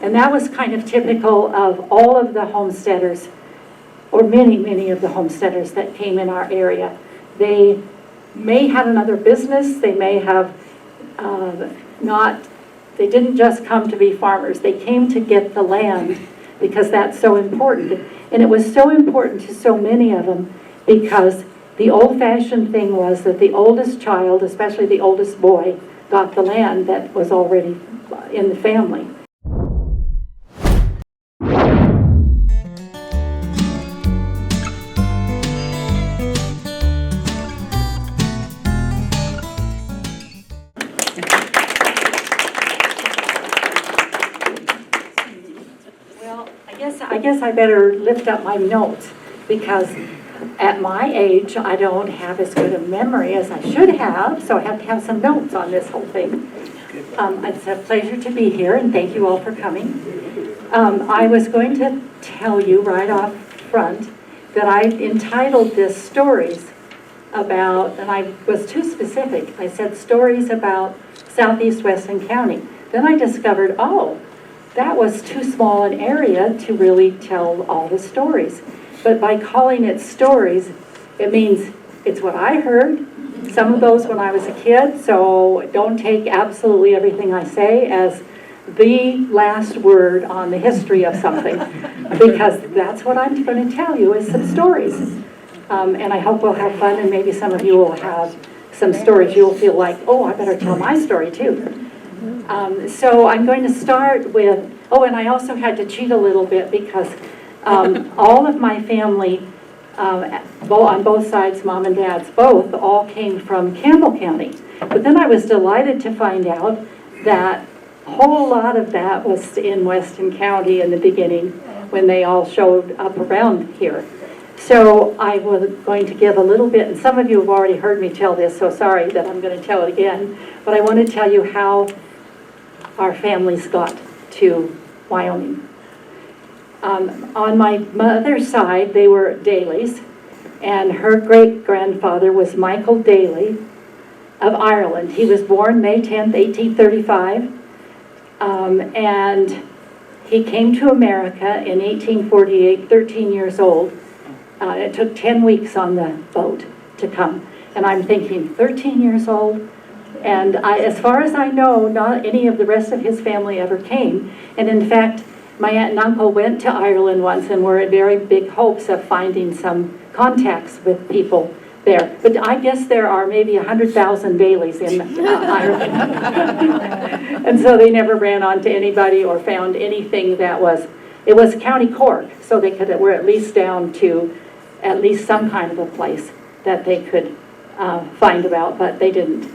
And that was kind of typical of all of the homesteaders, or many of the homesteaders that came in our area. They may have another business, they may have they didn't just come to be farmers, they came to get the land because that's so important. And it was so important to so many of them because the old-fashioned thing was that the oldest child, especially the oldest boy, got the land that was already in the family. I guess I better lift up my notes because at my age I don't have as good a memory as I should have, so I have to have some notes on this whole thing. It's a pleasure to be here and thank you all for coming. I was going to tell you right off front that I entitled this stories about, and I was too specific, I said stories about Southeast Weston County. Then I discovered, oh, that was too small an area to really tell all the stories. But by calling it stories, it means it's what I heard, some of those when I was a kid, so don't take absolutely everything I say as the last word on the history of something, because that's what I'm going to tell you is some stories. And I hope we'll have fun, and maybe some of you will have some stories you'll feel like, oh, I better tell my story too. So I'm going to start with, oh, and I also had to cheat a little bit because all of my family, on both sides, mom and dad's both, all came from Campbell County. But then I was delighted to find out that a whole lot of that was in Weston County in the beginning when they all showed up around here. So I was going to give a little bit, and some of you have already heard me tell this, so sorry that I'm going to tell it again, but I want to tell you how our families got to Wyoming. On my mother's side, they were Daly's, and her great-grandfather was Michael Daly of Ireland. He was born May 10th, 1835, and he came to America in 1848, 13 years old. It took 10 weeks on the boat to come, and I'm thinking, 13 years old? And as far as I know, not any of the rest of his family ever came. And in fact, my aunt and uncle went to Ireland once and were in very big hopes of finding some contacts with people there. But I guess there are maybe 100,000 Dailies in Ireland. And so they never ran onto anybody or found anything that was, it was County Cork, so they were at least down to at least some kind of a place that they could find about, but they didn't.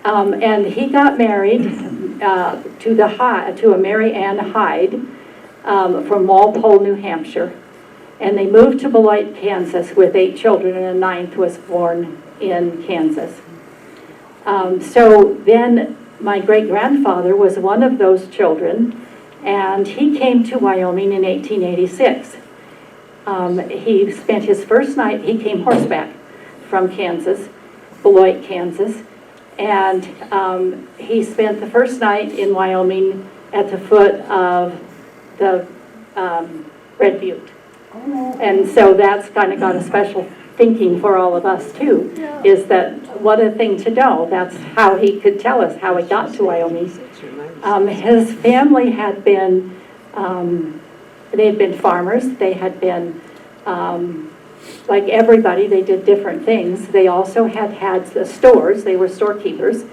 And he got married to a Mary Ann Hyde from Walpole, New Hampshire. And they moved to Beloit, Kansas with 8 children, and a 9th was born in Kansas. So then my great-grandfather was one of those children, and he came to Wyoming in 1886. He spent his first night, he came horseback from Kansas, Beloit, Kansas, and he spent the first night in Wyoming at the foot of the Red Butte. And so that's kind of got a special thinking for all of us too, is that what a thing to know. That's how he could tell us how he got to Wyoming. His family had been, they had been farmers. They had been, like everybody, they did different things. They also had the stores. They were storekeepers.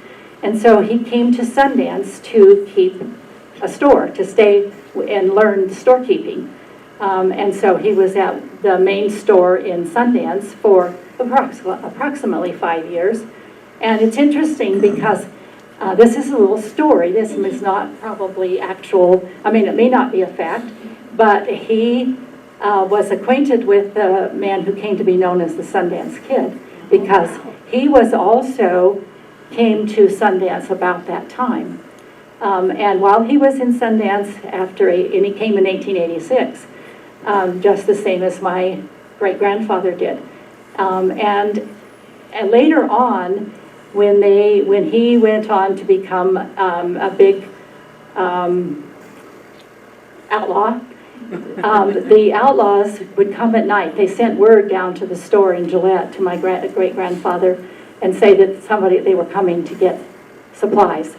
And so he came to Sundance to keep a store, to stay and learn storekeeping. And so he was at the main store in Sundance for approximately 5 years. And it's interesting because this is a little story. This is not probably actual, I mean, it may not be a fact, but he was acquainted with the man who came to be known as the Sundance Kid, because he was also came to Sundance about that time. And while he was in Sundance and he came in 1886, just the same as my great-grandfather did. And later on, when he went on to become a big, outlaw. The outlaws would come at night. They sent word down to the store in Gillette to my great-grandfather and say that they were coming to get supplies.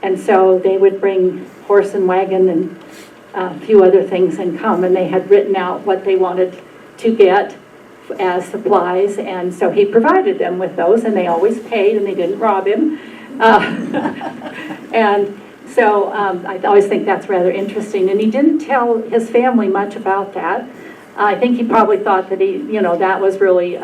And so they would bring horse and wagon and a few other things and come, and they had written out what they wanted to get as supplies, and so he provided them with those, and they always paid, and they didn't rob him. And so I always think that's rather interesting, and he didn't tell his family much about that. I think he probably thought that that was really,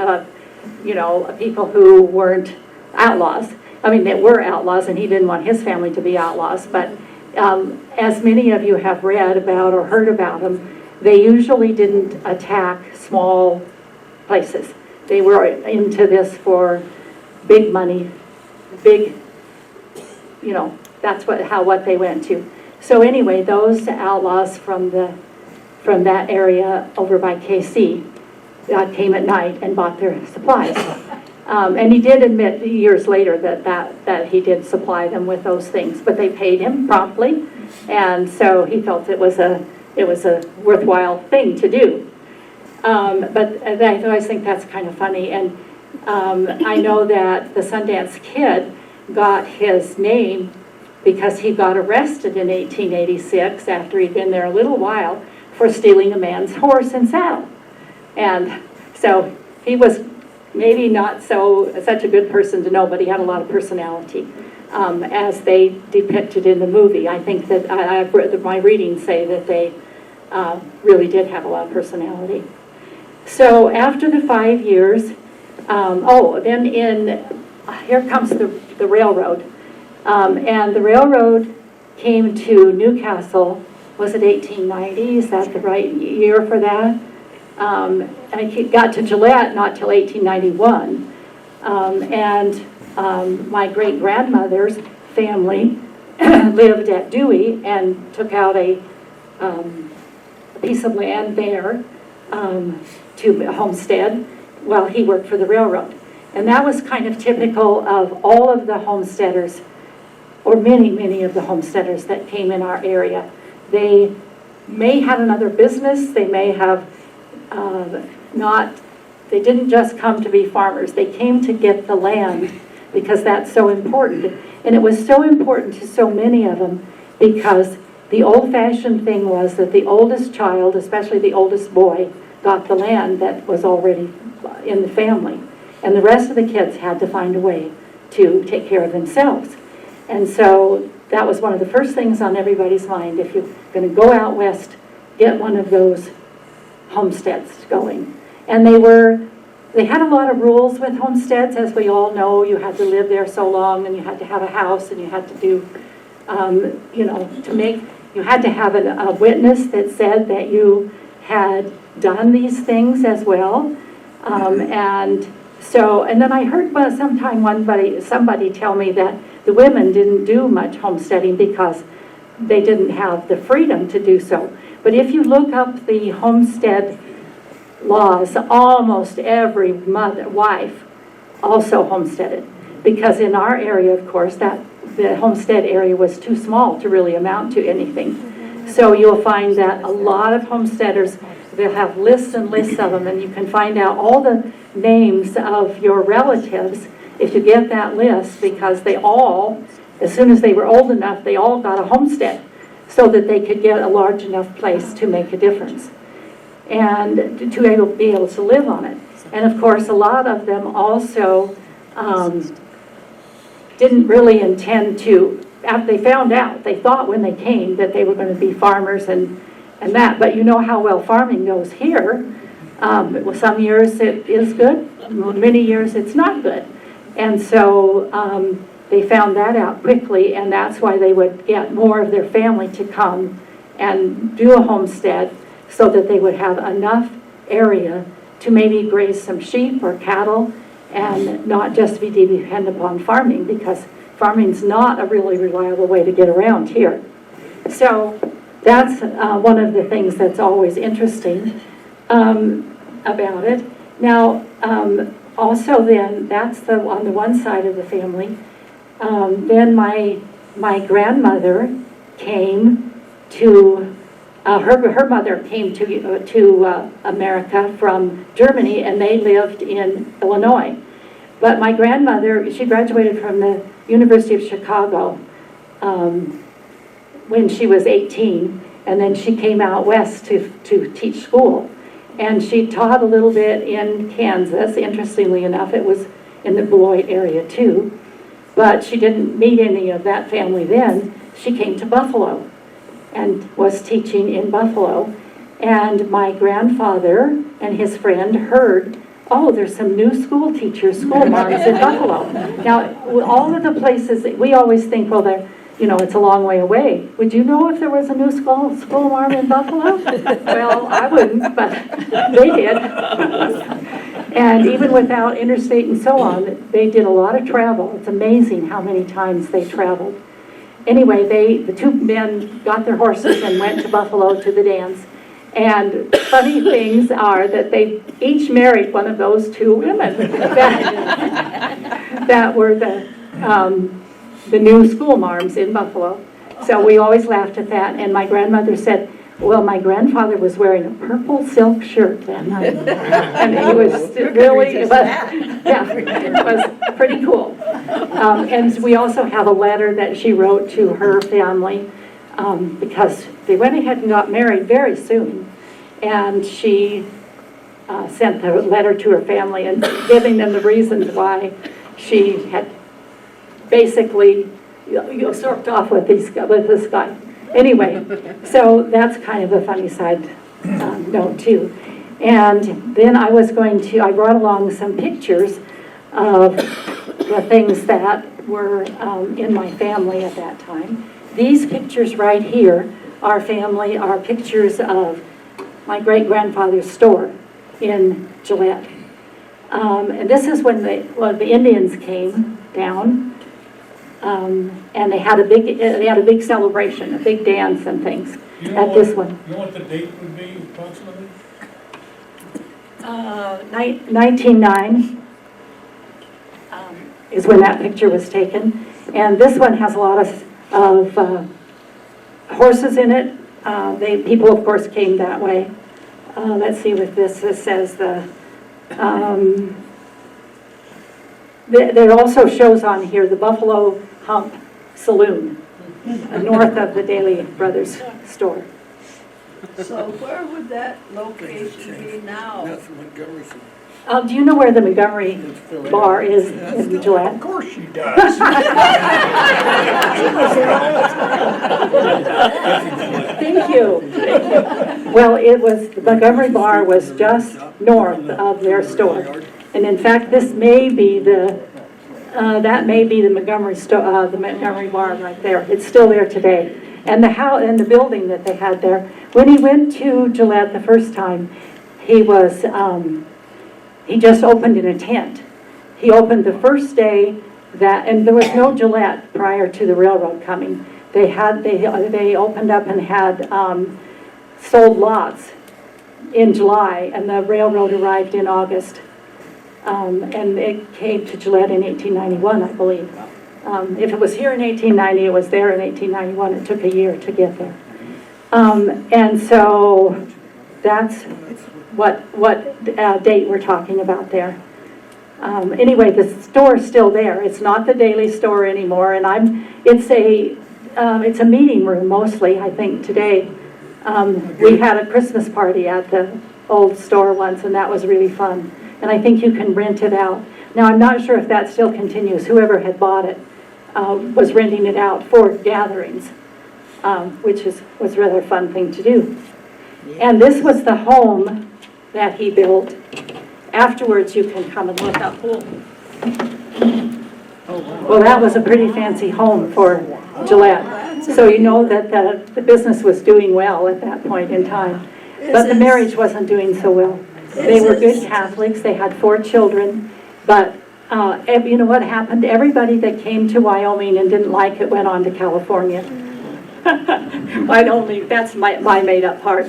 people who weren't outlaws. I mean, they were outlaws, and he didn't want his family to be outlaws, but as many of you have read about or heard about them, they usually didn't attack small places. They were into this for big money, big, that's what they went to. So anyway, those outlaws from that area over by KC came at night and bought their supplies. And he did admit years later that he did supply them with those things, but they paid him promptly, and so he felt it was a worthwhile thing to do. But I always think that's kind of funny, and I know that the Sundance Kid got his name because he got arrested in 1886 after he'd been there a little while for stealing a man's horse and saddle. And so he was maybe not such a good person to know, but he had a lot of personality, as they depicted in the movie. I think that I've read, my readings say that they really did have a lot of personality. So after the 5 years, then here comes the railroad. And the railroad came to Newcastle, was it 1890? Is that the right year for that? And it got to Gillette not till 1891. My great-grandmother's family lived at Dewey and took out a piece of land there to homestead while he worked for the railroad. And that was kind of typical of all of the homesteaders, or many of the homesteaders that came in our area. They may have another business, they may have they didn't just come to be farmers, they came to get the land because that's so important. And it was so important to so many of them because the old-fashioned thing was that the oldest child, especially the oldest boy, got the land that was already in the family. And the rest of the kids had to find a way to take care of themselves. And so that was one of the first things on everybody's mind. If you're going to go out west, get one of those homesteads going. And they had a lot of rules with homesteads, as we all know. You had to live there so long, and you had to have a house, and you had to do, you had to have a witness that said that you had done these things as well. And then I heard somebody tell me that the women didn't do much homesteading because they didn't have the freedom to do so. But if you look up the homestead laws, almost every wife also homesteaded. Because in our area, of course, the homestead area was too small to really amount to anything. So you'll find that a lot of homesteaders, they'll have lists and lists of them, and you can find out all the names of your relatives if you get that list, because they all, as soon as they were old enough, they all got a homestead so that they could get a large enough place to make a difference and to be able to live on it. And of course, a lot of them also didn't really intend to, after they found out, they thought when they came that they were going to be farmers and that, but you know how well farming goes here. Some years it is good, many years it's not good. And so they found that out quickly, and that's why they would get more of their family to come and do a homestead so that they would have enough area to maybe graze some sheep or cattle and not just be dependent upon farming, because farming's not a really reliable way to get around here. So that's one of the things that's always interesting about it. Now, also then, that's on the one side of the family. Then my grandmother came to her mother came to America from Germany, and they lived in Illinois. But my grandmother, she graduated from the University of Chicago when she was 18, and then she came out west to teach school. And she taught a little bit in Kansas. Interestingly enough, it was in the Beloit area too. But she didn't meet any of that family then. She came to Buffalo and was teaching in Buffalo. And my grandfather and his friend heard, oh, there's some new school teachers, school moms in Buffalo. Now, all of the places, we always think, well, they're, it's a long way away. Would you know if there was a new school mom in Buffalo? Well, I wouldn't, but they did. And even without interstate and so on, they did a lot of travel. It's amazing how many times they traveled. Anyway, the two men got their horses and went to Buffalo to the dance. And funny things are that they each married one of those two women that were the new school marms in Buffalo. So we always laughed at that. And my grandmother said, well, my grandfather was wearing a purple silk shirt that night. And it was really, it was pretty cool. And we also have a letter that she wrote to her family because they went ahead and got married very soon. And she sent the letter to her family and giving them the reasons why she had basically sort off with this guy. Anyway, so that's kind of a funny side note too. And then I brought along some pictures of the things that were in my family at that time. These pictures right here are pictures of my great-grandfather's store in Gillette. And this is when the Indians came down. And they had a big celebration, a big dance and things at this one. You know what the date would be approximately? 1909 is when that picture was taken. And this one has a lot of horses in it. People, of course, came that way. Let's see what this says. There also shows on here the Buffalo Hump Saloon, north of the Daly Brothers store. So where would that location be now? That's Montgomery. Do you know where the Montgomery bar is in Gillette? Of course she does. Thank you. Well, the Montgomery bar was just north of their store. And in fact, this may be the Montgomery bar right there. It's still there today. And the house and the building that they had there. When he went to Gillette the first time, he just opened in a tent. He opened the first day and there was no Gillette prior to the railroad coming. They opened up and had sold lots in July, and the railroad arrived in August. And it came to Gillette in 1891, I believe. If it was here in 1890, it was there in 1891. It took a year to get there. And so that's what date we're talking about there. Anyway, the store's still there. It's not the Daily store anymore, and it's a meeting room mostly, I think, today. We had a Christmas party at the old store once, and that was really fun. And I think you can rent it out. Now, I'm not sure if that still continues. Whoever had bought it was renting it out for gatherings, which was rather a fun thing to do. And this was the home that he built. Afterwards, you can come and look up. Well, that was a pretty fancy home for Gillette. So you know that the business was doing well at that point in time. But the marriage wasn't doing so well. They were good Catholics. They had 4 children. But you know what happened? Everybody that came to Wyoming and didn't like it went on to California. That's my made-up part.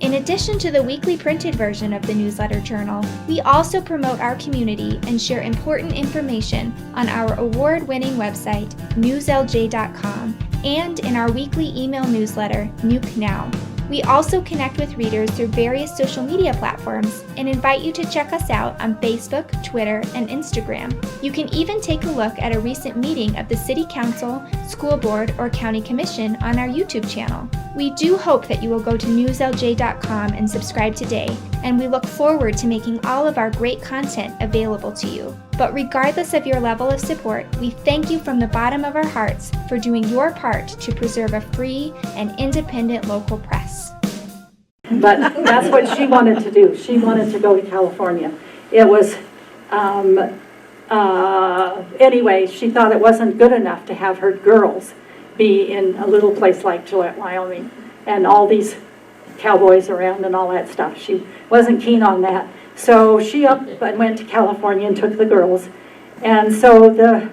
In addition to the weekly printed version of the newsletter journal, we also promote our community and share important information on our award-winning website, newslj.com, and in our weekly email newsletter, Nuke Now. We also connect with readers through various social media platforms and invite you to check us out on Facebook, Twitter, and Instagram. You can even take a look at a recent meeting of the City Council, School Board, or County Commission on our YouTube channel. We do hope that you will go to newslj.com and subscribe today, and we look forward to making all of our great content available to you. But regardless of your level of support, we thank you from the bottom of our hearts for doing your part to preserve a free and independent local press. But that's what she wanted to do. She wanted to go to California. It was, anyway, she thought it wasn't good enough to have her girls be in a little place like Gillette, Wyoming, and all these cowboys around and all that stuff. She wasn't keen on that. So she up and went to California and took the girls. And so the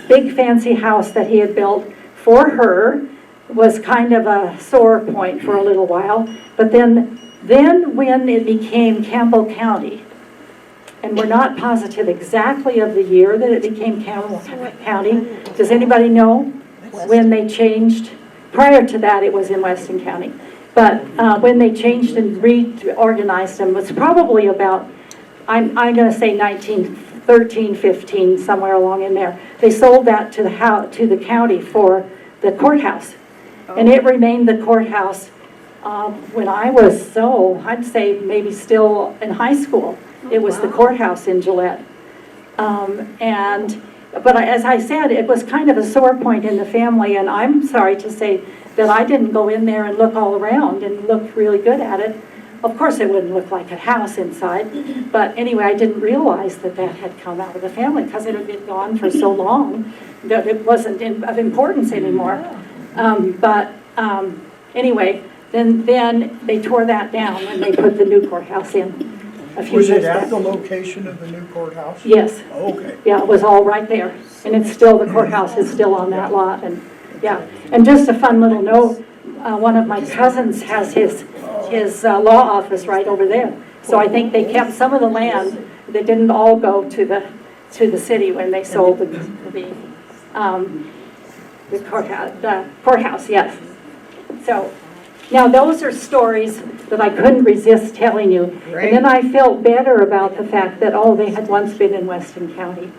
big fancy house that he had built for her was kind of a sore point for a little while. But then when it became Campbell County, and we're not positive exactly of the year that it became Campbell County. Does anybody know when they changed? Prior to that, it was in Weston County. But when they changed and reorganized them, was probably about, I'm going to say 1913, 15, somewhere along in there. They sold that to the county for the courthouse. And it remained the courthouse when I was, I'd say maybe still in high school. It was the courthouse in Gillette. But as I said, it was kind of a sore point in the family, and I'm sorry to say that I didn't go in there and look all around and look really good at it. Of course, it wouldn't look like a house inside, but anyway, I didn't realize that had come out of the family because it had been gone for so long that it wasn't of importance anymore. Anyway, then they tore that down and they put the new courthouse in. Was it at the location of the new courthouse? Yes. Oh, okay. Yeah, it was all right there. And it's still, the courthouse is still on that lot. And yeah, and just a fun little note, one of my cousins has his law office right over there. So I think they kept some of the land. They didn't all go to the city when they sold the courthouse, yes. So now those are stories that I couldn't resist telling you. And then I felt better about the fact that, they had once been in Weston County.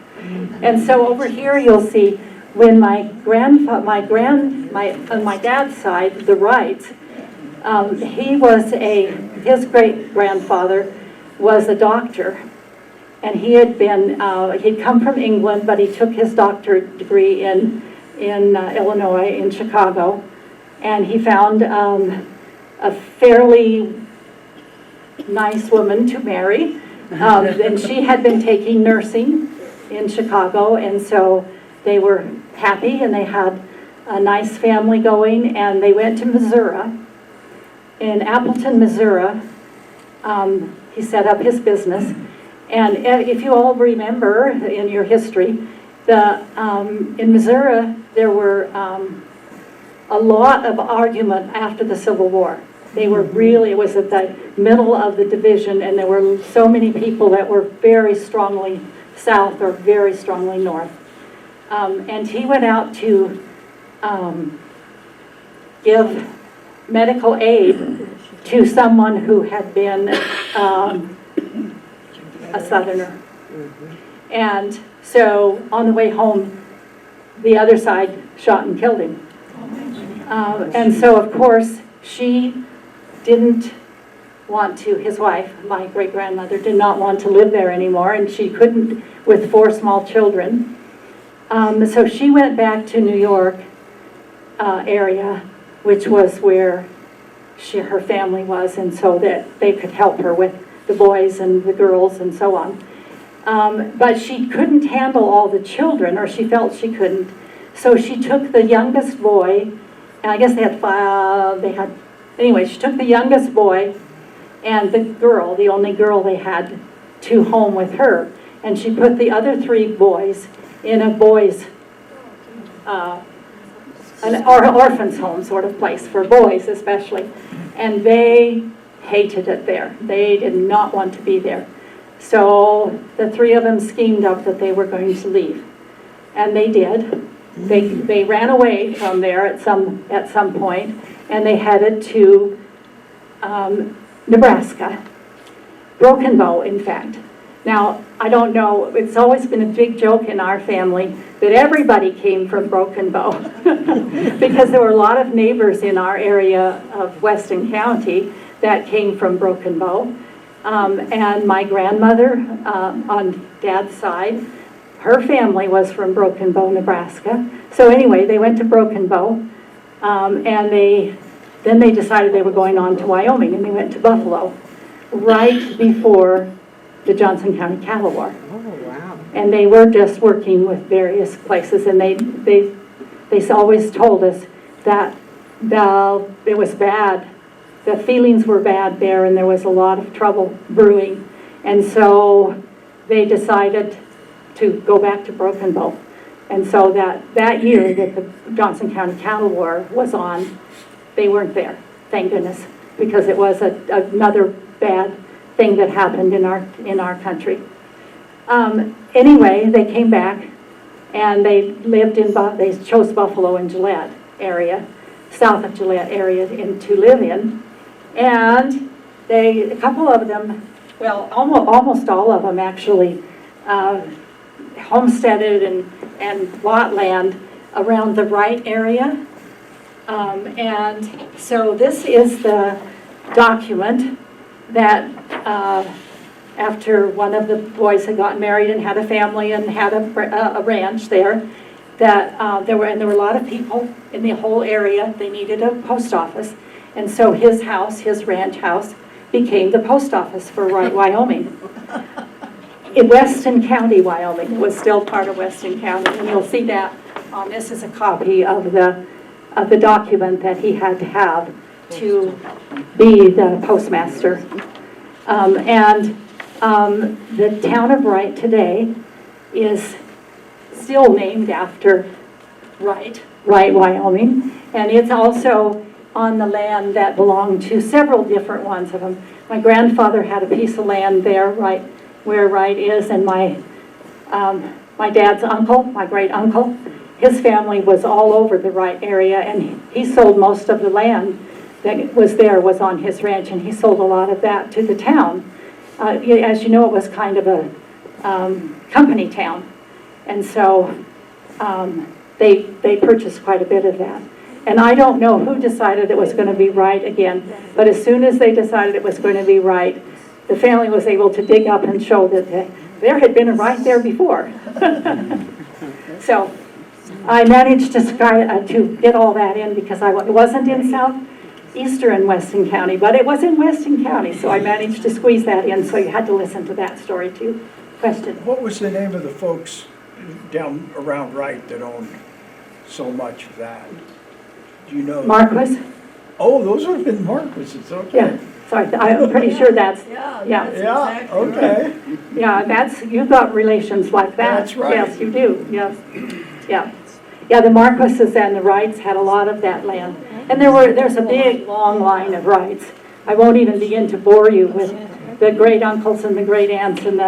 And so over here you'll see when my on my dad's side, the Wrights, his great-grandfather was a doctor. And he had been, he'd come from England, but he took his doctorate degree in Illinois, in Chicago. And he found a fairly nice woman to marry. And she had been taking nursing in Chicago, and so they were happy, and they had a nice family going, and they went to Missouri. In Appleton, Missouri, he set up his business. And if you all remember in your history, in Missouri, there were a lot of argument after the Civil War. They were really, it was at the middle of the division, and there were so many people that were very strongly south or very strongly north. And he went out to give medical aid to someone who had been a Southerner. And so on the way home, the other side shot and killed him. And so, of course, she didn't want to, his wife, my great-grandmother, did not want to live there anymore, and she couldn't with 4 small children. So she went back to New York area, which was where her family was, and so that they could help her with the boys and the girls and so on. But she couldn't handle all the children, or she felt she couldn't. So she took the youngest boy, and I guess they had 5, anyway, she took the youngest boy and the girl, the only girl they had, to home with her. And she put the other 3 boys in a boys' an orphan's home sort of place, for boys especially. And they hated it there. They did not want to be there. So the 3 of them schemed up that they were going to leave. And they did. They ran away from there at some point, and they headed to Nebraska, Broken Bow, in fact. Now, I don't know, it's always been a big joke in our family that everybody came from Broken Bow because there were a lot of neighbors in our area of Weston County that came from Broken Bow. And my grandmother on Dad's side, her family was from Broken Bow, Nebraska. So anyway, they went to Broken Bow, and then they decided they were going on to Wyoming, and they went to Buffalo right before the Johnson County Cattle War. Oh, wow. And they were just working with various places, and they always told us that it was bad. The feelings were bad there, and there was a lot of trouble brewing. And so they decided to go back to Broken Bow. And so that year that the Johnson County Cattle War was on, they weren't there, thank goodness, because it was another bad thing that happened in our country. Anyway, they came back, and they lived they chose Buffalo and Gillette area, south of Gillette area, to live in. And a couple of them, well, almost all of them actually, homesteaded and bought land around the Wright area. And so this is the document that after one of the boys had gotten married and had a family and had a ranch there, that there were a lot of people in the whole area. They needed a post office. And so his house, his ranch house, became the post office for Wright, Wyoming. In Weston County, Wyoming. It was still part of Weston County. And you'll see that this is a copy of the document that he had to have to be the postmaster. The town of Wright today is still named after Wright, Wyoming. And it's also on the land that belonged to several different ones of them. My grandfather had a piece of land there, right where Wright is, and my dad's uncle, my great uncle, his family was all over the Wright area, and he sold most of the land that was on his ranch, and he sold a lot of that to the town. As you know, it was kind of a company town, and so they purchased quite a bit of that. And I don't know who decided it was going to be Wright again, but as soon as they decided it was going to be Wright, the family was able to dig up and show that there had been a Wright there before. So I managed to get all that in because it wasn't in southeastern Weston County, but it was in Weston County, so I managed to squeeze that in, so you had to listen to that story too. Question? What was the name of the folks down around Wright that owned so much of that? Do you know? Marquis? Oh, those would have been Marquis's, okay. Yeah, sorry, I'm pretty sure that's, Yeah, yeah. that's Yeah, exactly okay. right. yeah, you've got relations like that. That's right. Yes, you do, yes, yeah. Yeah, the Marquises and the Wrights had a lot of that land. And there's a big, long line of Wrights. I won't even begin to bore you with the great uncles and the great aunts and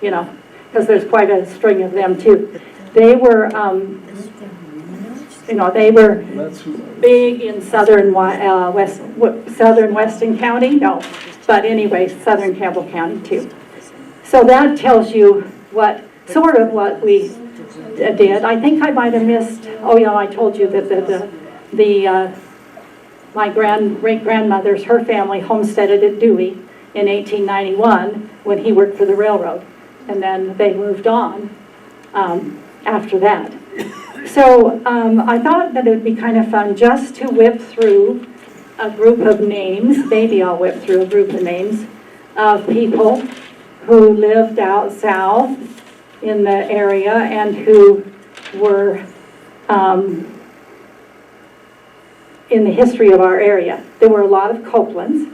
because there's quite a string of them too. They were, they were big in southern Weston County, but anyway, southern Campbell County too. So that tells you what we did. I think I might have missed, I told you that my great-grandmother's, her family homesteaded at Dewey in 1891 when he worked for the railroad. And then they moved on after that. So I thought that it would be kind of fun just to whip through a group of names, maybe I'll whip through a group of names of people who lived out south in the area and who were in the history of our area. There were a lot of Copelands,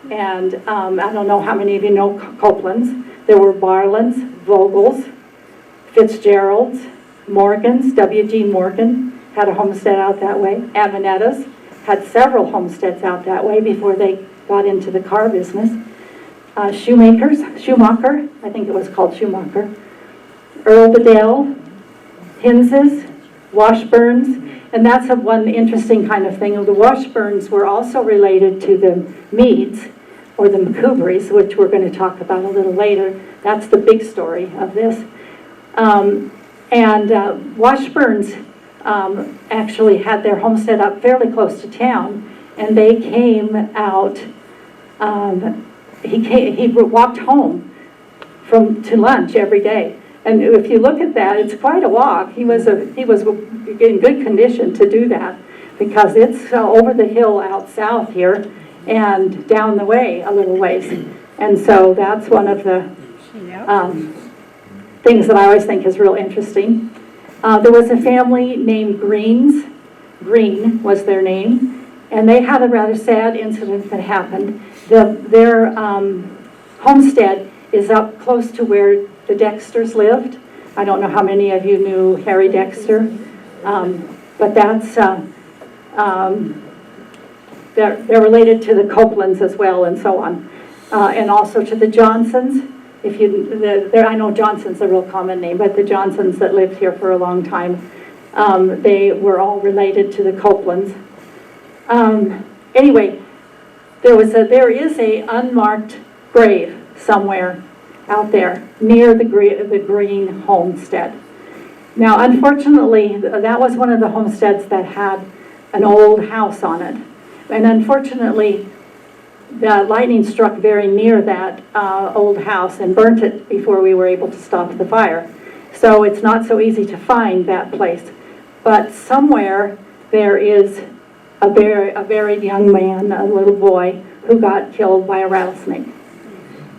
and I don't know how many of you know Copelands. There were Barlands, Vogels, Fitzgeralds, Morgans. W.G. Morgan had a homestead out that way. Amanettas had several homesteads out that way before they got into the car business. Schumacher, I think it was called Schumacher. Earl Bedell, Hinses, Washburns, And that's one interesting kind of thing. The Washburns were also related to the Meads, or the McCoubrys, which we're going to talk about a little later. That's the big story of this. Washburns actually had their homestead up fairly close to town, and they came out, he walked home to lunch every day. And if you look at that, it's quite a walk. He was in good condition to do that, because it's over the hill out south here and down the way a little ways. And so that's one of the things that I always think is real interesting. There was a family named Green was their name, and they had a rather sad incident that happened. Their homestead is up close to where the Dexters lived. I don't know how many of you knew Harry Dexter, but that's they're related to the Copelands as well, and so on, and also to the Johnsons. I know Johnson's a real common name, but the Johnsons that lived here for a long time, they were all related to the Copelands. Anyway, there is a unmarked grave somewhere out there near the Green homestead. Now, unfortunately, that was one of the homesteads that had an old house on it, and unfortunately, the lightning struck very near that old house and burnt it before we were able to stop the fire. So it's not so easy to find that place. But somewhere there is a buried young man, a little boy, who got killed by a rattlesnake.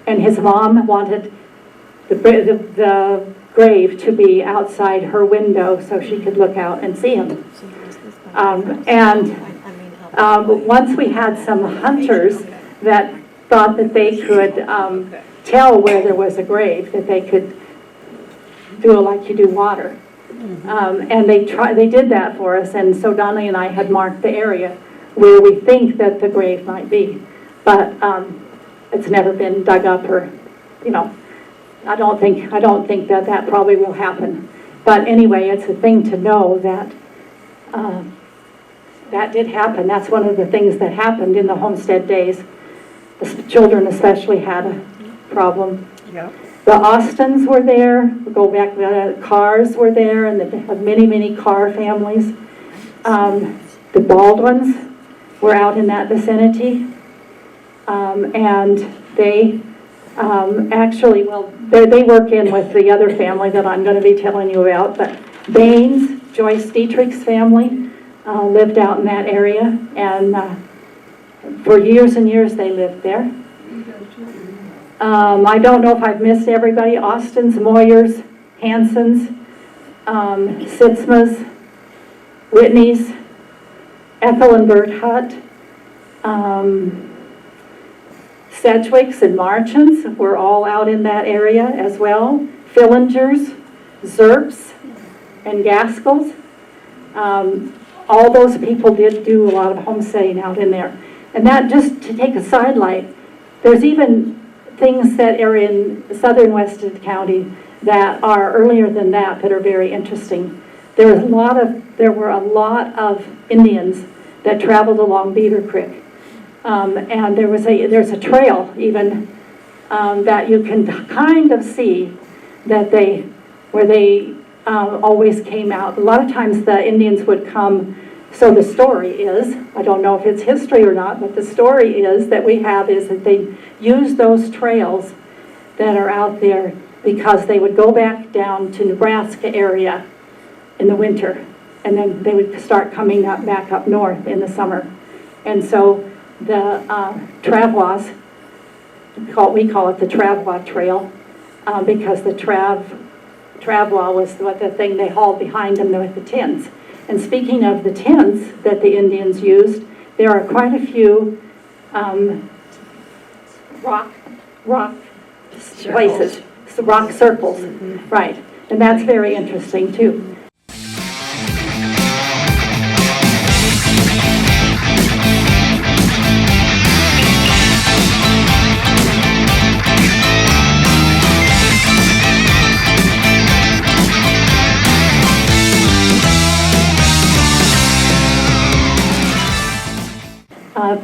And his mom wanted the grave to be outside her window so she could look out and see him. Once we had some hunters that thought that they could tell where there was a grave, that they could do it like you do water. And they did that for us, and so Donna and I had marked the area where we think that the grave might be. But it's never been dug up, or, I don't think that probably will happen. But anyway, it's a thing to know that that did happen. That's one of the things that happened in the homestead days. The children especially had a problem. Yep. The Austins were there. We go back, the Carrs were there, and they have many, many Carr families. The Baldwins were out in that vicinity. And they actually, they work in with the other family that I'm going to be telling you about. But Baines, Joyce Dietrich's family, lived out in that area, and for years and years they lived there. I don't know if I've missed everybody. Austins, Moyers, Hansons, Sitzmas, Whitneys, Ethel and Bert Hutt, Sedgwicks and Marchants were all out in that area as well. Fillingers, Zerps, and Gaskells. All those people did do a lot of homesteading out in there. And that, just to take a sidelight, there's even things that are in southern Weston County that are earlier than that are very interesting. There were a lot of Indians that traveled along Beaver Creek. And there's a trail even that you can kind of see where they always came out. A lot of times the Indians would come. So the story is, I don't know if it's history or not, but the story is that we have is that they use those trails that are out there because they would go back down to Nebraska area in the winter, and then they would start coming back up north in the summer. And so the Travois, we call it the Travois Trail, because the Travois was the thing they hauled behind them with the tins. And speaking of the tents that the Indians used, there are quite a few rock places, rock circles, right? And that's very interesting too.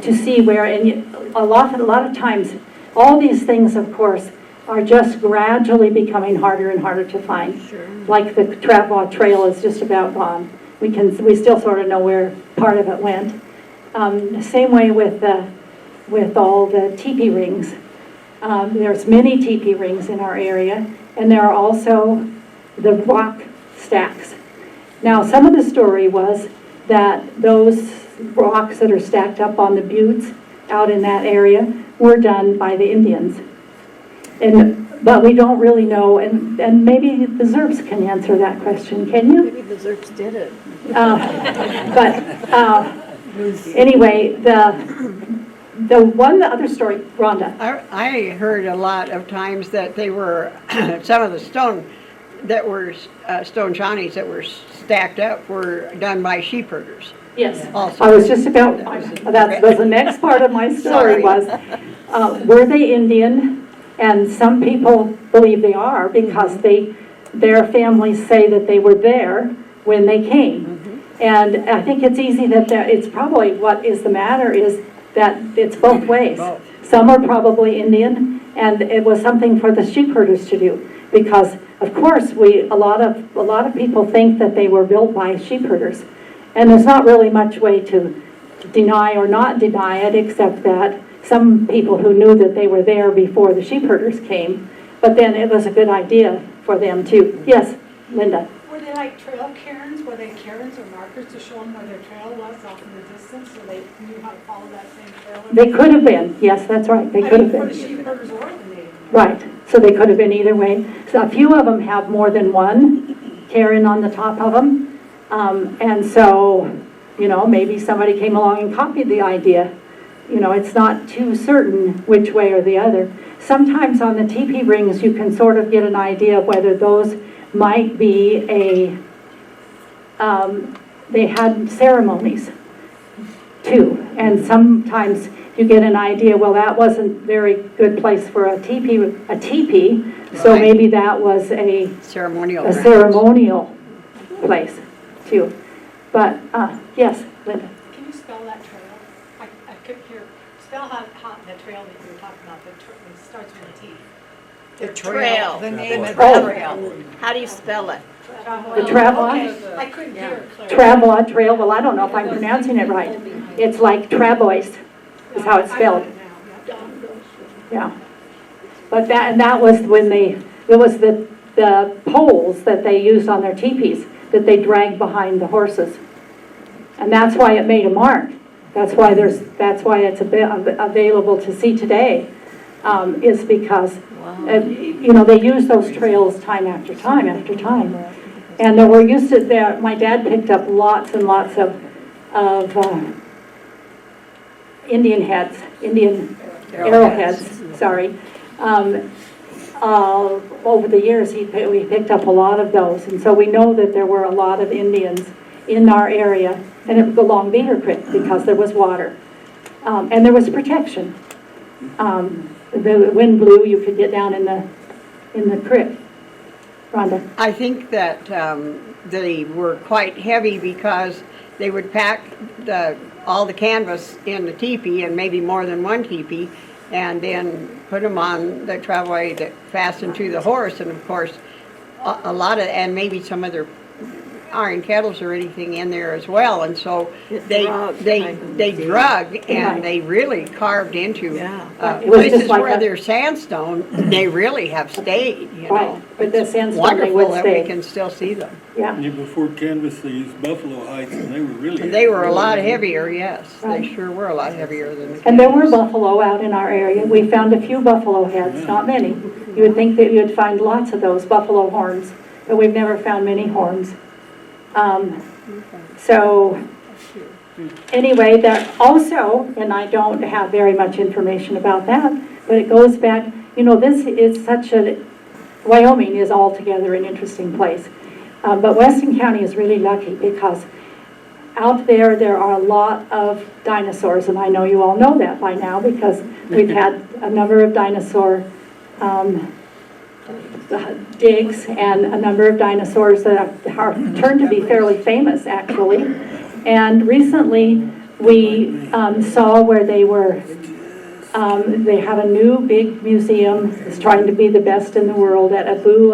to see where, and a lot of times, all these things, of course, are just gradually becoming harder and harder to find. Sure. Like the Travois Trail is just about gone. We still sort of know where part of it went. Same way with all the teepee rings. There's many teepee rings in our area, and there are also the rock stacks. Now, some of the story was that those rocks that are stacked up on the buttes out in that area were done by the Indians. But we don't really know, and maybe the Zerps can answer that question, can you? Maybe the Zerps did it. Anyway, the other story, Rhonda. I heard a lot of times that they were, some of the stone shawnees that were stacked up were done by sheep herders. Yes, Also. I was just about, that was the next part of my story. Sorry. Was, were they Indian? And some people believe they are because their families say that they were there when they came. Mm-hmm. And I think it's easy that it's probably what is the matter is that it's both ways. Both. Some are probably Indian, and it was something for the sheep herders to do because, of course, a lot of people think that they were built by sheep herders, and there's not really much way to deny or not deny it except that some people who knew that they were there before the sheep herders came, but then it was a good idea for them too. Yes, Linda. Were they like trail cairns? Were they cairns or markers to show them where their trail was off in the distance so they knew how to follow that same trail? They could have been. Yes, that's right. They could have For the been. sheep herders or the native. Right. So they could have been either way. So a few of them have more than one cairn on the top of them. And so, maybe somebody came along and copied the idea. It's not too certain which way or the other. Sometimes on the teepee rings, you can sort of get an idea of whether those might be they had ceremonies too. And sometimes you get an idea, well, that wasn't a very good place for a teepee, so Right. maybe that was a Ceremonial. ceremonial place too. But, yes, Linda. Can you spell that trail? I couldn't hear. Spell how the trail that you were talking about. It starts with a T. The trail. The name of the Oh. trail. How do you spell it? The Travois? Okay, I couldn't hear clearly. Travois Trail, well, I don't know if I'm pronouncing it right. It's like travois is how it's I spelled. got it now, yeah. Yeah. But that was when it was the poles that they used on their teepees that they dragged behind the horses. And that's why it made a mark. That's why it's available to see today, is because, they use those trails time after time after time. And there were used to there. My dad picked up lots and lots of Indian arrowheads. Sorry. Over the years, we picked up a lot of those, and so we know that there were a lot of Indians in our area, and it was along Beaver Creek because there was water, and there was protection. The wind blew, you could get down in the creek. Rhonda. I think that they were quite heavy because they would pack all the canvas in the teepee, and maybe more than one teepee, and then put them on the travois that fastened to the horse, and of course a lot of, and maybe some other iron kettles or anything in there as well, and so they drug and they really carved into It was just places like where a- there's sandstone. They really have stayed, Right, but the sandstone they wonderful would that we stay. can still see them. Yeah. Yeah, before canvas, they used buffalo hides, and they were really. They were a lot heavier, yes. Right. They sure were a lot heavier than the And there were canvas. buffalo out in our area. We found a few buffalo heads, not many. You would think that you'd find lots of those buffalo horns, but we've never found many horns. So anyway, there also, and I don't have very much information about that, but it goes back, this is Wyoming is altogether an interesting place. But Weston County is really lucky because out there are a lot of dinosaurs, and I know you all know that by now because we've had a number of dinosaur digs and a number of dinosaurs that are turned to be fairly famous, actually. And recently, we saw where they were, they have a new big museum. It's trying to be the best in the world at Abu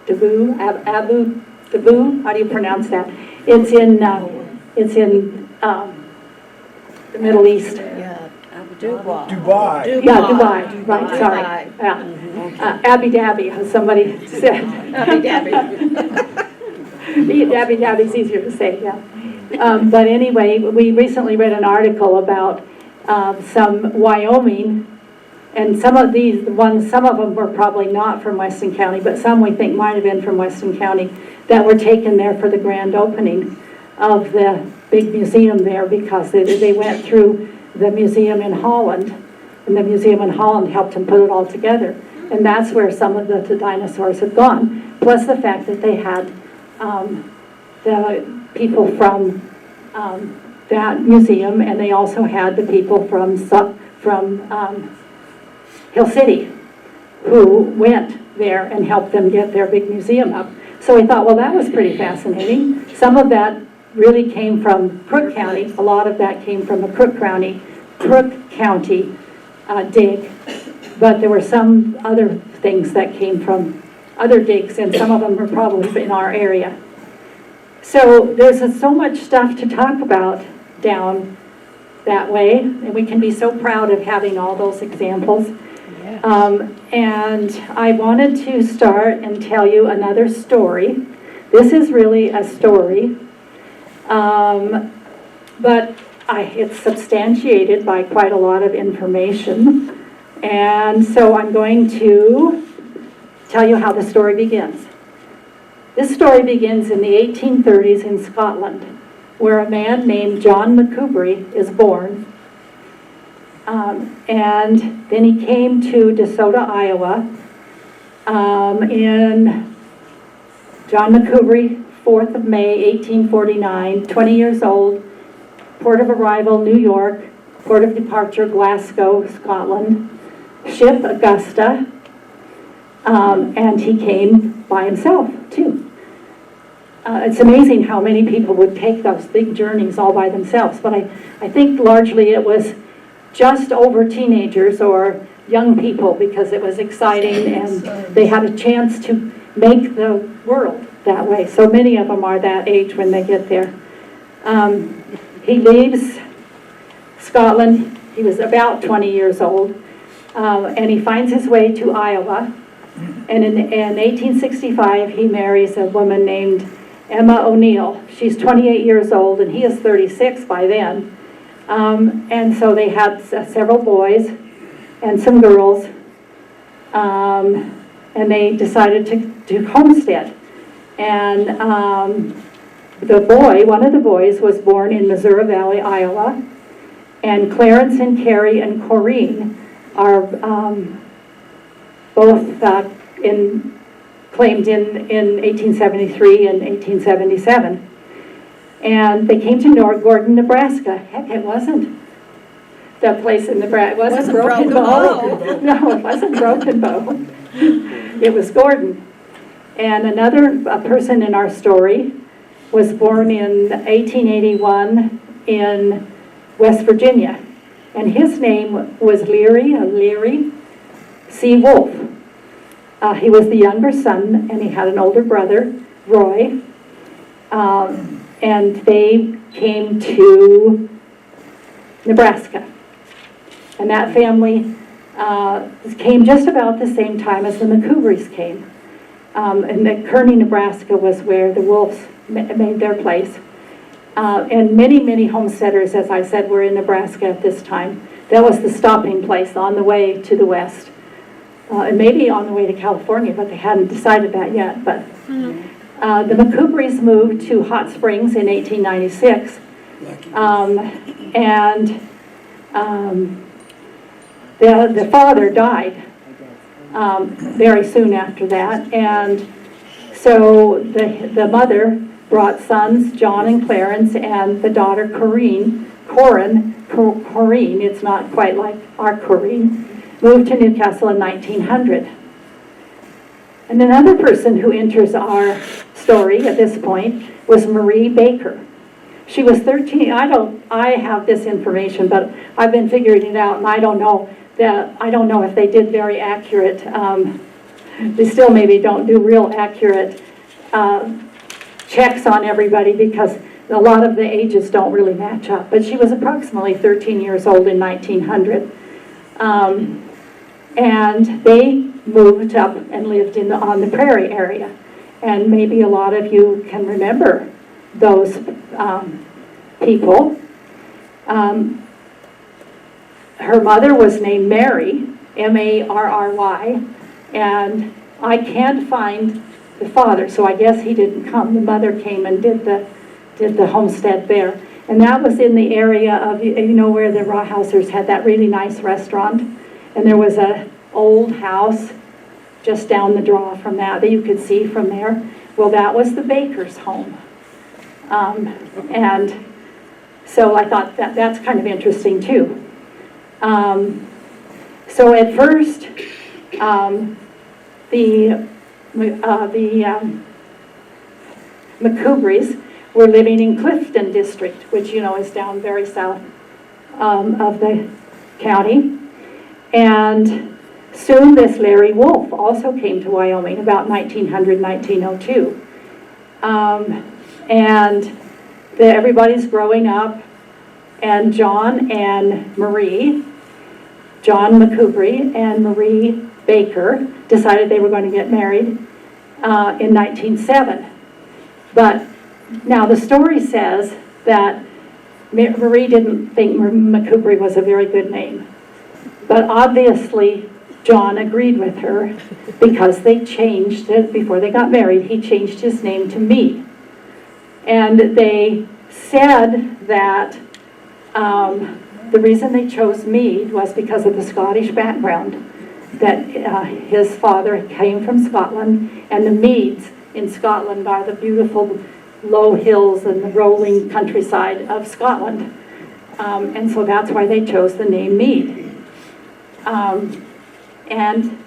Dhabi, how do you pronounce that? It's in the Middle East. Dubai. Dubai. Yeah, Dubai, right, sorry. Yeah. Abu Dhabi, as somebody said. Abu Dhabi. Abu Dhabi's easier to say, yeah. But anyway, we recently read an article about some Wyoming, and some of them were probably not from Weston County, but some we think might have been from Weston County, that were taken there for the grand opening of the big museum there, because they went through the museum in Holland, and the museum in Holland helped them put it all together. And that's where some of the dinosaurs have gone, plus the fact that they had the people from that museum, and they also had the people from Hill City who went there and helped them get their big museum up. So we thought, well, that was pretty fascinating. Some of that really came from Crook County. A lot of that came from a Crook County dig. But there were some other things that came from other digs, and some of them were probably in our area. So there's so much stuff to talk about down that way, and we can be so proud of having all those examples. And I wanted to start and tell you another story. This is really a story, but it's substantiated by quite a lot of information. And so I'm going to tell you how the story begins. This story begins in the 1830s in Scotland, where a man named John McCoubrey is born. And then he came to DeSoto, Iowa, in John McCoubrey, 4th of May, 1849, 20 years old, port of arrival, New York, port of departure, Glasgow, Scotland, ship Augusta, and he came by himself, too. It's amazing how many people would take those big journeys all by themselves, but I think largely it was just over teenagers or young people, because it was exciting and they had a chance to make the world that way. So many of them are that age when they get there. He leaves Scotland. He was about 20 years old, and he finds his way to Iowa. And in 1865, he marries a woman named Emma O'Neill. She's 28 years old, and he is 36 by then. And so they had several boys and some girls, and they decided to homestead. And one of the boys was born in Missouri Valley, Iowa, and Clarence and Carrie and Corrine are both claimed in 1873 and 1877. And they came to Gordon, Nebraska. Heck, it wasn't the place in Nebraska. It wasn't Broken Bow. No, it wasn't Broken Bow. It was Gordon. And another person in our story was born in 1881 in West Virginia. And his name was Leary C. Wolf. He was the younger son, and he had an older brother, Roy. And they came to Nebraska. And that family came just about the same time as the McCoubrys came. And Kearney, Nebraska was where the Wolves made their place. And many, many homesteaders, as I said, were in Nebraska at this time. That was the stopping place on the way to the west. And maybe on the way to California, but they hadn't decided that yet. But the McCoubrys moved to Hot Springs in 1896. The father died very soon after that. And so the mother brought sons, John and Clarence, and the daughter, Corrine, it's not quite like our Corrine, moved to Newcastle in 1900. And another person who enters our story at this point was Marie Baker. She was 13. I have this information, but I've been figuring it out, and I don't know if they did very accurate. They still maybe don't do real accurate checks on everybody because a lot of the ages don't really match up. But she was approximately 13 years old in 1900. And they moved up and lived on the prairie area. And maybe a lot of you can remember those people. Her mother was named Mary, Marry, and I can't find the father, so I guess he didn't come. The mother came and did the homestead there. And that was in the area of, where the Rawhausers had that really nice restaurant. And there was an old house just down the draw from that you could see from there. Well, that was the baker's home. And so I thought that's kind of interesting too. So at first, the McCoubrys were living in Clifton District, which is down very south of the county. And soon this Larry Wolf also came to Wyoming about 1900, 1902. And everybody's growing up, and John McCoubry and Marie Baker decided they were going to get married in 1907. But now the story says that Marie didn't think McCoubry was a very good name. But obviously John agreed with her because they changed it before they got married. He changed his name to Meade. And they said that the reason they chose Meade was because of the Scottish background, that his father came from Scotland, and the Meads in Scotland are the beautiful low hills and the rolling countryside of Scotland. And so that's why they chose the name Meade. And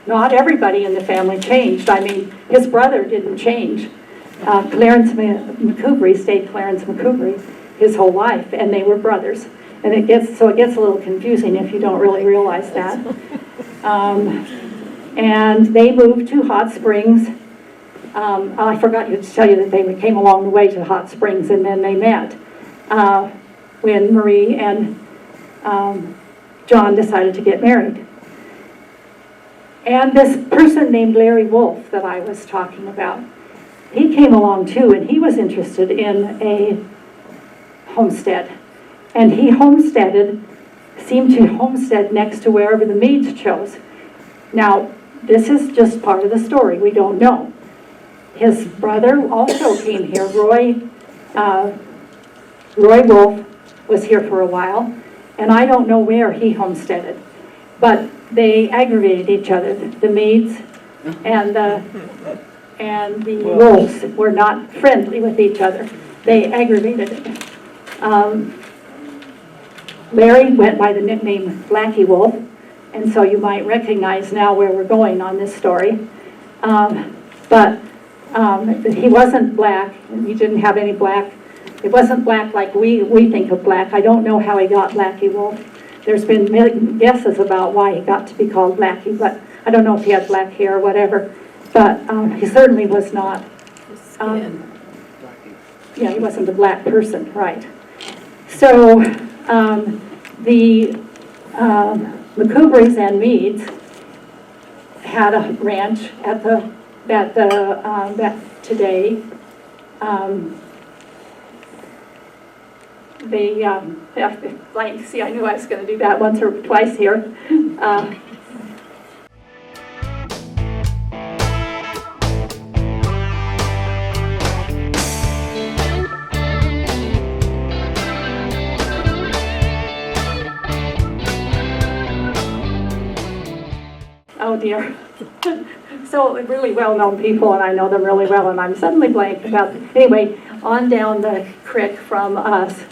not everybody in the family changed. I mean, his brother didn't change. Clarence McCoubry stayed Clarence McCoubry his whole life, and they were brothers. And it gets a little confusing if you don't really realize that. And they moved to Hot Springs. I forgot to tell you that they came along the way to Hot Springs, and then they met when Marie and John decided to get married. And this person named Larry Wolf that I was talking about, he came along too, and he was interested in a homestead. And he seemed to homestead next to wherever the Meads chose. Now, this is just part of the story. We don't know. His brother also came here. Roy Wolf was here for a while, and I don't know where he homesteaded. But they aggravated each other. The Meads and the Wolves were not friendly with each other. They aggravated it. Larry went by the nickname Blackie Wolf, and so you might recognize now where we're going on this story. But he wasn't black, and he didn't have any black. It wasn't black like we think of black. I don't know how he got Blackie Wolf. There's been many guesses about why he got to be called Blackie, but I don't know if he had black hair or whatever. But he certainly was not. He wasn't a black person, right? So the McCoubrys and Meads had a ranch at today. See, I knew I was going to do that once or twice here. Oh dear. So really well-known people, and I know them really well, and I'm suddenly blank about them. Anyway, on down the creek from us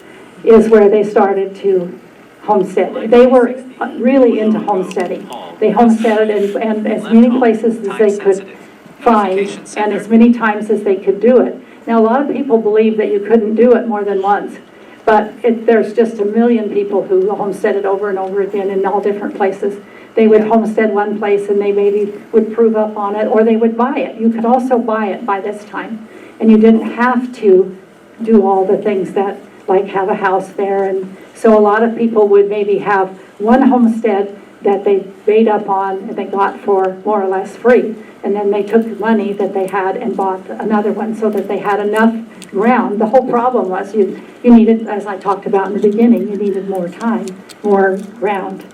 is where they started to homestead. They were really into homesteading. They homesteaded and as many places as they could find, and as many times as they could do it. Now, a lot of people believe that you couldn't do it more than once, but there's just a million people who homesteaded over and over again in all different places. They would homestead one place and they maybe would prove up on it, or they would buy it. You could also buy it by this time, and you didn't have to do all the things that, like have a house there. And so a lot of people would maybe have one homestead that they made up on and they got for more or less free. And then they took the money that they had and bought another one so that they had enough ground. The whole problem was you needed, as I talked about in the beginning, you needed more time, more ground.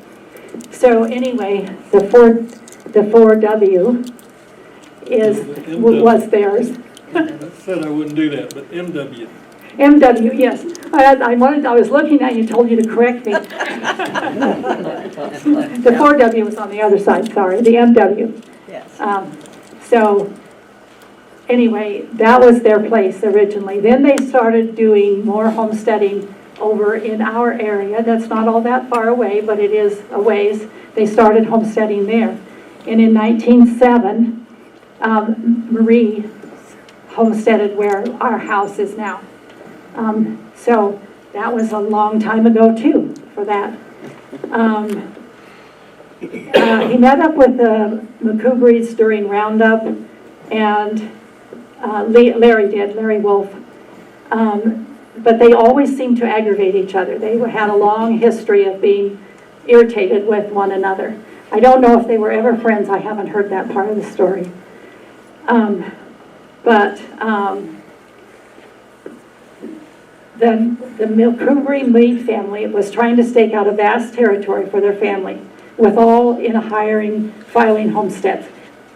So anyway, the 4W was theirs. I said I wouldn't do that, but MW. MW, yes. I was looking at you, told you to correct me. The 4W was on the other side, sorry, the MW. Yes. So anyway, that was their place originally. Then they started doing more homesteading over in our area. That's not all that far away, but it is a ways. They started homesteading there. And in 1907, Marie homesteaded where our house is now. So that was a long time ago too for that. He met up with the McCoubrys during Roundup, and Larry Wolf. But they always seemed to aggravate each other. They had a long history of being irritated with one another. I don't know if they were ever friends. I haven't heard that part of the story. The McCoubry-Meade family was trying to stake out a vast territory for their family, with all in filing homesteads.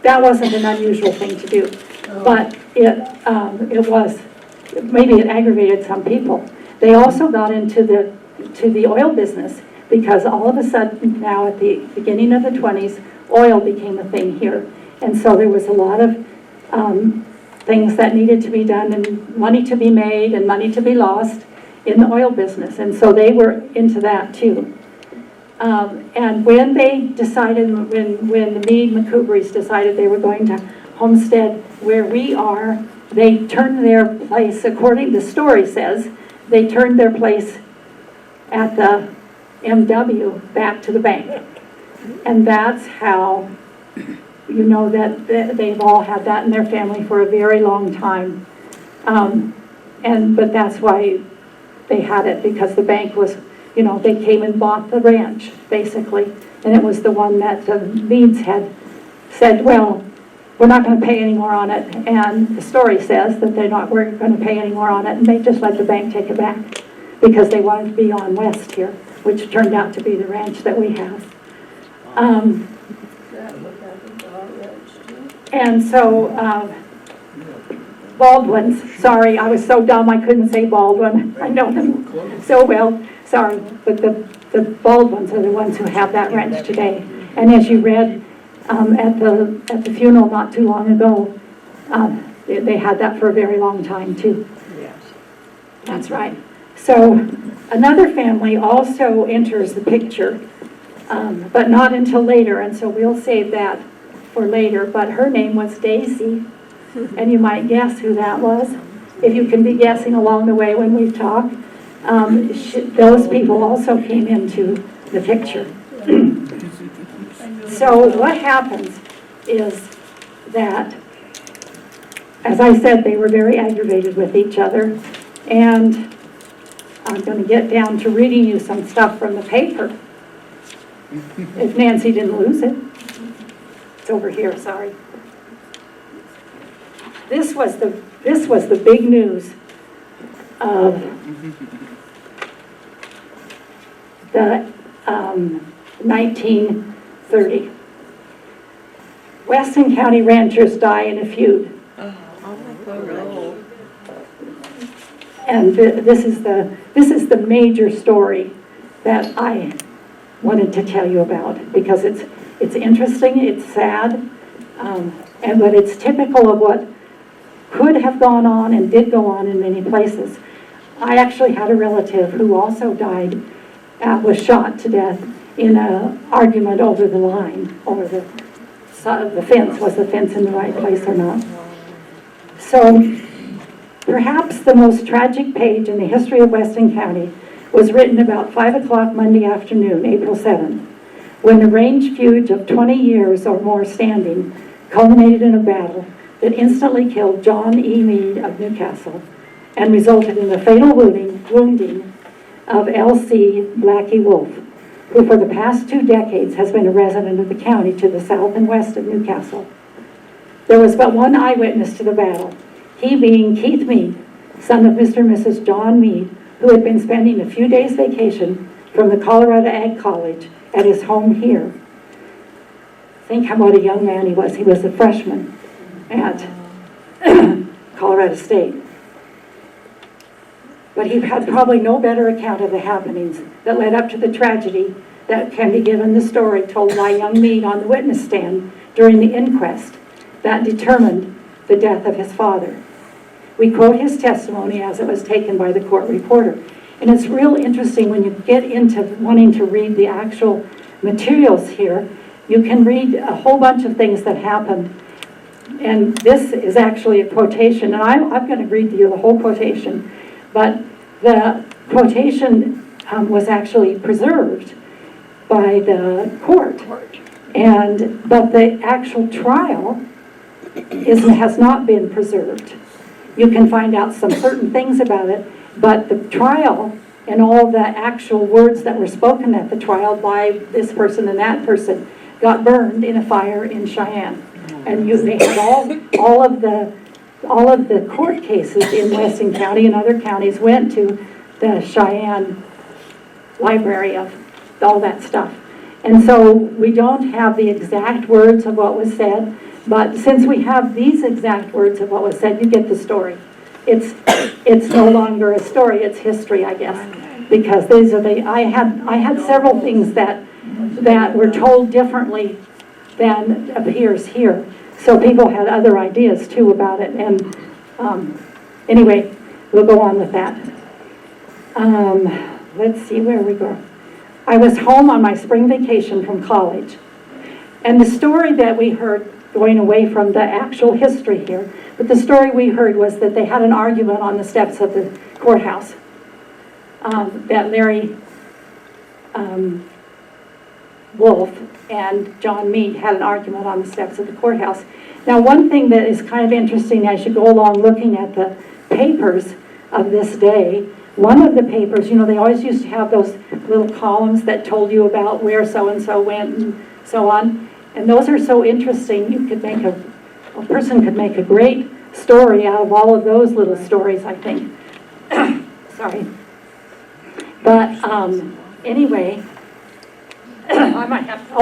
That wasn't an unusual thing to do, but it was, maybe it aggravated some people. They also got into the oil business because all of a sudden now at the beginning of the 20s, oil became a thing here. And so there was a lot of things that needed to be done and money to be made and money to be lost in the oil business. And so they were into that too. And when they decided, when the Meade McCoubrys decided they were going to homestead where we are, they turned their place, according the story says, they turned their place at the MW back to the bank. And that's how you know that they've all had that in their family for a very long time. But that's why they had it, because the bank was, you know, they came and bought the ranch, basically. And it was the one that the Meads had said, well, we're not going to pay any more on it. And the story says that weren't going to pay any more on it, and they just let the bank take it back because they wanted to be on West here, which turned out to be the ranch that we have. And so, Baldwin's, sorry, I was so dumb I couldn't say Baldwin. I know them so well, sorry. But the Baldwins are the ones who have that ranch today. And as you read at the funeral not too long ago, they had that for a very long time too. Yes. That's right. So another family also enters the picture, but not until later, and so we'll save that for later. But her name was Daisy, and you might guess who that was, if you can be guessing along the way when we talk. Those people also came into the picture. So what happens is that, as I said, they were very aggravated with each other, and I'm going to get down to reading you some stuff from the paper. If Nancy didn't lose it. It's over here, sorry. This was the big news of the 1930. Weston County ranchers die in a feud. And this is the major story that I wanted to tell you about, because it's interesting, it's sad, but it's typical of what could have gone on and did go on in many places. I actually had a relative who also died, was shot to death in an argument over the line, over the fence. Was the fence in the right place or not? So Perhaps the most tragic page in the history of Weston County was written about 5 o'clock Monday afternoon, April 7th, when the range feud of 20 years or more standing culminated in a battle that instantly killed John E. Meade of Newcastle and resulted in the fatal wounding of L.C. Blackie Wolf, who for the past 2 decades has been a resident of the county to the south and west of Newcastle. There was but one eyewitness to the battle, he being Keith Meade, son of Mr. and Mrs. John Meade, who had been spending a few days' vacation from the Colorado Ag College at his home here. Think what a young man he was. He was a freshman at Colorado State. But he had probably no better account of the happenings that led up to the tragedy that can be given the story told by young Meade on the witness stand during the inquest that determined the death of his father. We quote his testimony as it was taken by the court reporter. And it's real interesting when you get into wanting to read the actual materials here. You can read a whole bunch of things that happened. And this is actually a quotation. And I'm going to read to you the whole quotation. But the quotation was actually preserved by the court. But the actual trial has not been preserved. You can find out some certain things about it, but the trial and all the actual words that were spoken at the trial by this person and that person got burned in a fire in Cheyenne. And they had all of the court cases in Weston County and other counties went to the Cheyenne library of all that stuff. And so we don't have the exact words of what was said, but since we have these exact words of what was said, you get the story. It's no longer a story, it's history, I guess. Because these are I had several things that were told differently than appears here. So people had other ideas too about it. And anyway, we'll go on with that. Let's see where we go. I was home on my spring vacation from college. And the story that we heard, going away from the actual history here, but the story we heard was that they had an argument on the steps of the courthouse. That Larry Wolf and John Meade had an argument on the steps of the courthouse. Now, one thing that is kind of interesting as you go along looking at the papers of this day, one of the papers, they always used to have those little columns that told you about where so-and-so went and so on. And those are so interesting. You could make a person could make a great story out of all of those little stories, I think. Sorry. But anyway, I might have to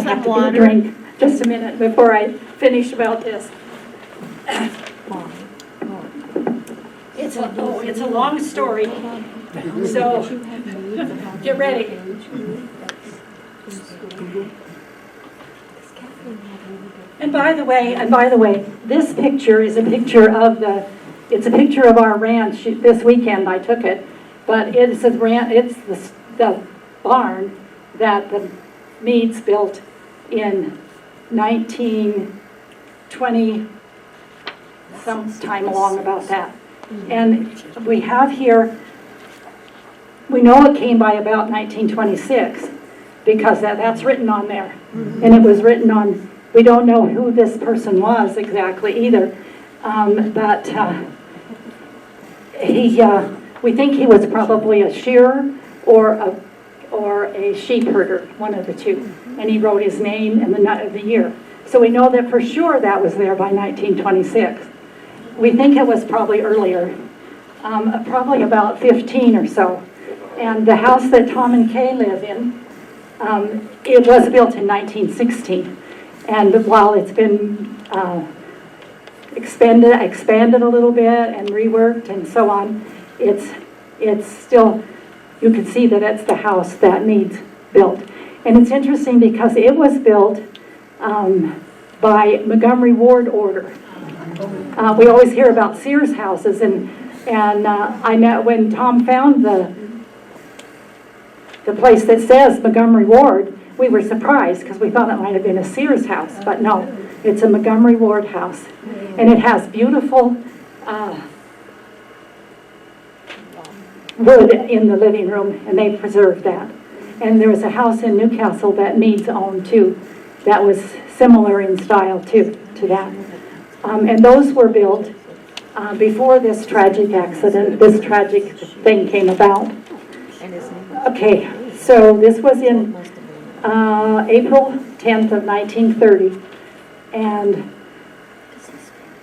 get a drink just a minute before I finish about this. It's a long story, so get ready. And by the way, this picture is a picture of our ranch. This weekend I took it, but it's the barn that the Meades built in 1920, sometime along about that. And we have here, we know it came by about 1926 because that's written on there. And it was written on, we don't know who this person was exactly either, but we think he was probably a shearer or a sheep herder, one of the two. And he wrote his name and the year. So we know that for sure that was there by 1926. We think it was probably earlier, probably about 15 or so. And the house that Tom and Kay live in, it was built in 1916. And while it's been expanded a little bit and reworked and so on, it's still, you can see that it's the house that Meades built. And it's interesting because it was built by Montgomery Ward order. We always hear about Sears houses, and I know when Tom found the place that says Montgomery Ward, we were surprised because we thought it might have been a Sears house, but no, it's a Montgomery Ward house. And it has beautiful wood in the living room, and they preserved that. And there was a house in Newcastle that Meads owned too, that was similar in style too, to that. And those were built before this tragic accident, this tragic thing came about. Okay, so this was in April 10th of 1930, and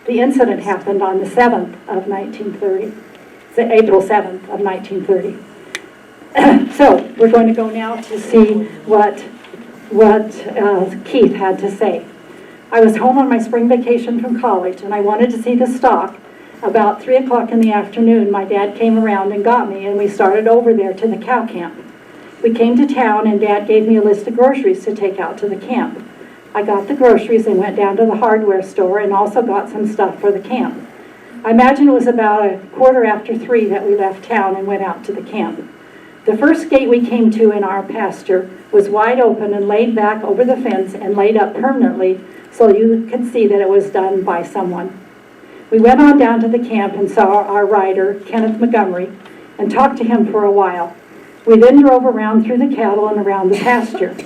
the incident happened on the 7th of 1930, April 7th of 1930. So we're going to go now to see what Keith had to say. I was home on my spring vacation from college, and I wanted to see the stock. About 3 o'clock in the afternoon, my dad came around and got me, and we started over there to the cow camp. We came to town, and Dad gave me a list of groceries to take out to the camp. I got the groceries and went down to the hardware store and also got some stuff for the camp. I imagine it was about 3:15 that we left town and went out to the camp. The first gate we came to in our pasture was wide open and laid back over the fence and laid up permanently so you could see that it was done by someone. We went on down to the camp and saw our rider, Kenneth Montgomery, and talked to him for a while. We then drove around through the cattle and around the pasture.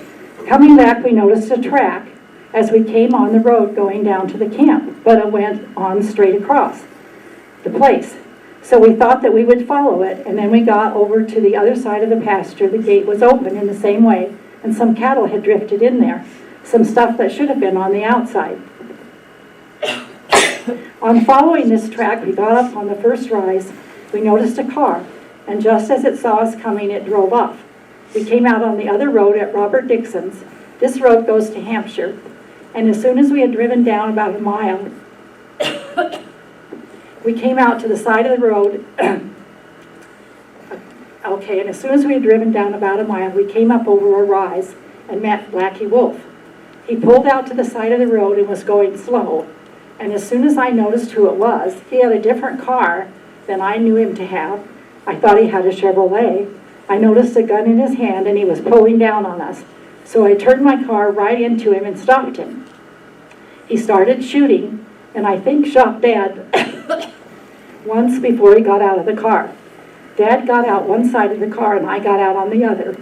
Coming back, we noticed a track as we came on the road going down to the camp, but it went on straight across the place. So we thought that we would follow it, and then we got over to the other side of the pasture. The gate was open in the same way, and some cattle had drifted in there, some stuff that should have been on the outside. On following this track, we got up on the first rise. We noticed a car, and just as it saw us coming, it drove off. We came out on the other road at Robert Dixon's. This road goes to Hampshire, and as soon as we had driven down about a mile, we came out to the side of the road. Okay, and as soon as we had driven down about a mile, we came up over a rise and met Blackie Wolf. He pulled out to the side of the road and was going slow. And as soon as I noticed who it was, he had a different car than I knew him to have. I thought he had a Chevrolet. I noticed a gun in his hand, and he was pulling down on us. So I turned my car right into him and stopped him. He started shooting, and I think shot Dad once before he got out of the car. Dad got out one side of the car, and I got out on the other.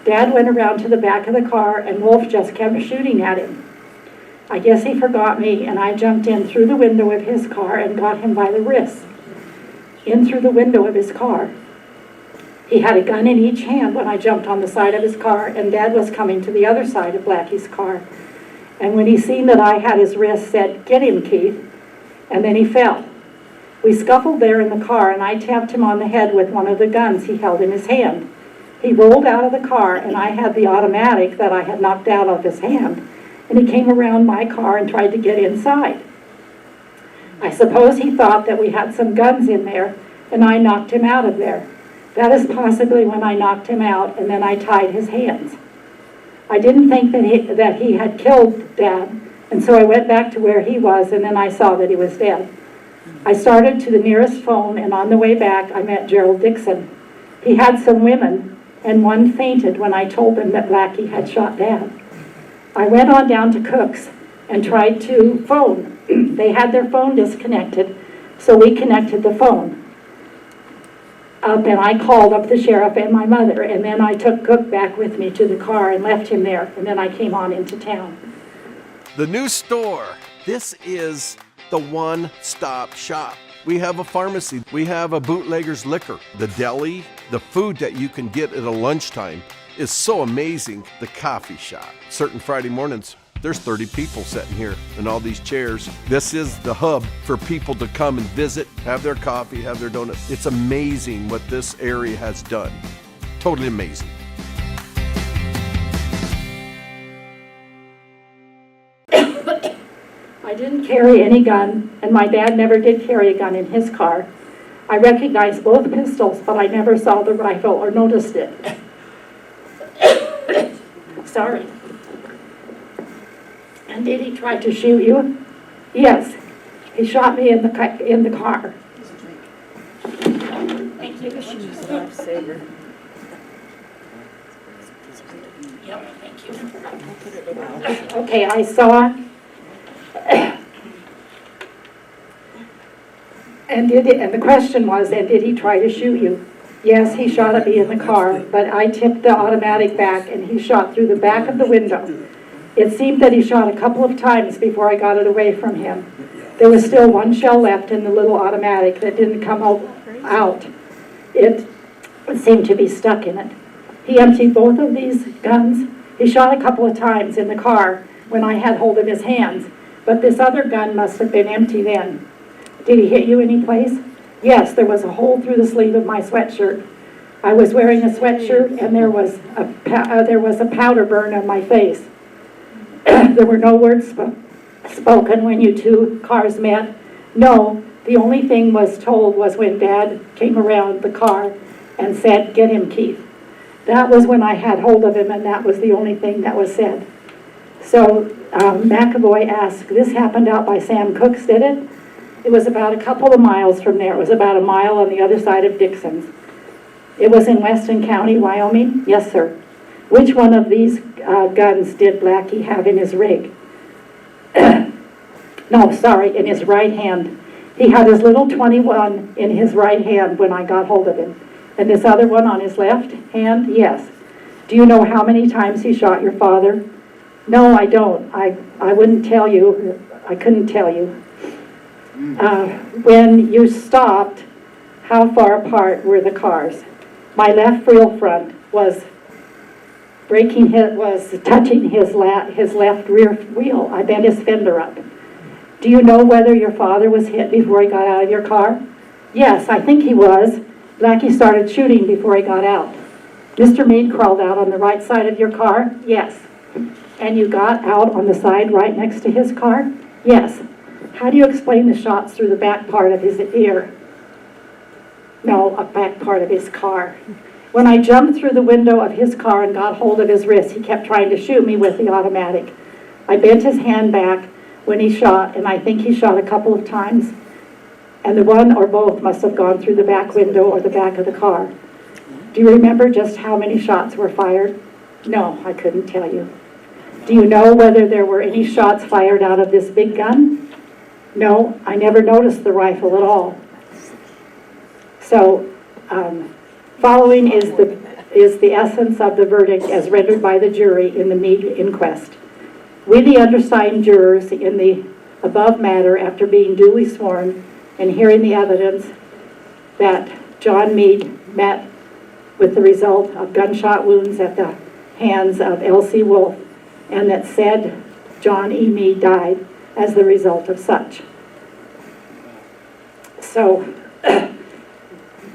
Dad went around to the back of the car, and Wolf just kept shooting at him. I guess he forgot me, and I jumped in through the window of his car and got him by the wrist, in through the window of his car. He had a gun in each hand when I jumped on the side of his car, and Dad was coming to the other side of Blackie's car. And when he seen that I had his wrist, said, "Get him, Keith," and then he fell. We scuffled there in the car, and I tapped him on the head with one of the guns he held in his hand. He rolled out of the car, and I had the automatic that I had knocked out of his hand, and he came around my car and tried to get inside. I suppose he thought that we had some guns in there, and I knocked him out of there. That is possibly when I knocked him out, and then I tied his hands. I didn't think that he had killed Dad, and so I went back to where he was, and then I saw that he was dead. I started to the nearest phone, and on the way back, I met Gerald Dixon. He had some women, and one fainted when I told them that Blackie had shot Dad. I went on down to Cook's and tried to phone. They had their phone disconnected, so we connected the phone up, and I called up the sheriff and my mother, and then I took Cook back with me to the car and left him there, and then I came on into town. The new store. This is the one-stop shop. We have a pharmacy. We have a bootlegger's liquor. The deli, the food that you can get at a lunchtime is so amazing. The coffee shop. Certain Friday mornings, there's 30 people sitting here in all these chairs. This is the hub for people to come and visit, have their coffee, have their donuts. It's amazing what this area has done. Totally amazing. I didn't carry any gun, and my dad never did carry a gun in his car. I recognized both pistols, but I never saw the rifle or noticed it. Sorry. And did he try to shoot you? Yes. He shot me in the car. Thank you. Lifesaver. Yep, thank you. Okay, I saw. And the question was, and did he try to shoot you? Yes, he shot at me in the car, but I tipped the automatic back and he shot through the back of the window. It seemed that he shot a couple of times before I got it away from him. There was still one shell left in the little automatic that didn't come out. It seemed to be stuck in it. He emptied both of these guns. He shot a couple of times in the car when I had hold of his hands, but this other gun must have been empty then. Did he hit you any place? Yes, there was a hole through the sleeve of my sweatshirt. I was wearing a sweatshirt and there was a powder burn on my face. There were no words spoken when you two cars met. No, the only thing was told was when Dad came around the car and said, "Get him, Keith." That was when I had hold of him, and that was the only thing that was said. So McAvoy asked, "This happened out by Sam Cook's, did it?" It was about a couple of miles from there. It was about a mile on the other side of Dixon's. It was in Weston County, Wyoming? Yes, sir. Which one of these guns did Blackie have in his rig? No, sorry, in his right hand. He had his little 21 in his right hand when I got hold of him. And this other one on his left hand? Yes. Do you know how many times he shot your father? No, I don't. I wouldn't tell you. I couldn't tell you. When you stopped, how far apart were the cars? My left wheel front was touching his left rear wheel. I bent his fender up. Do you know whether your father was hit before he got out of your car? Yes, I think he was. Blackie started shooting before he got out. Mr. Meade crawled out on the right side of your car? Yes. And you got out on the side right next to his car? Yes. How do you explain the shots through the back part of his ear? No, a back part of his car. When I jumped through the window of his car and got hold of his wrist, he kept trying to shoot me with the automatic. I bent his hand back when he shot, and I think he shot a couple of times. And the one or both must have gone through the back window or the back of the car. Do you remember just how many shots were fired? No, I couldn't tell you. Do you know whether there were any shots fired out of this big gun? No, I never noticed the rifle at all. So, following is the essence of the verdict as rendered by the jury in the Meade inquest. We, the undersigned jurors in the above matter, after being duly sworn and hearing the evidence that John Meade met with the result of gunshot wounds at the hands of L.C. Wolf, and that said John E. Meade died as the result of such. So,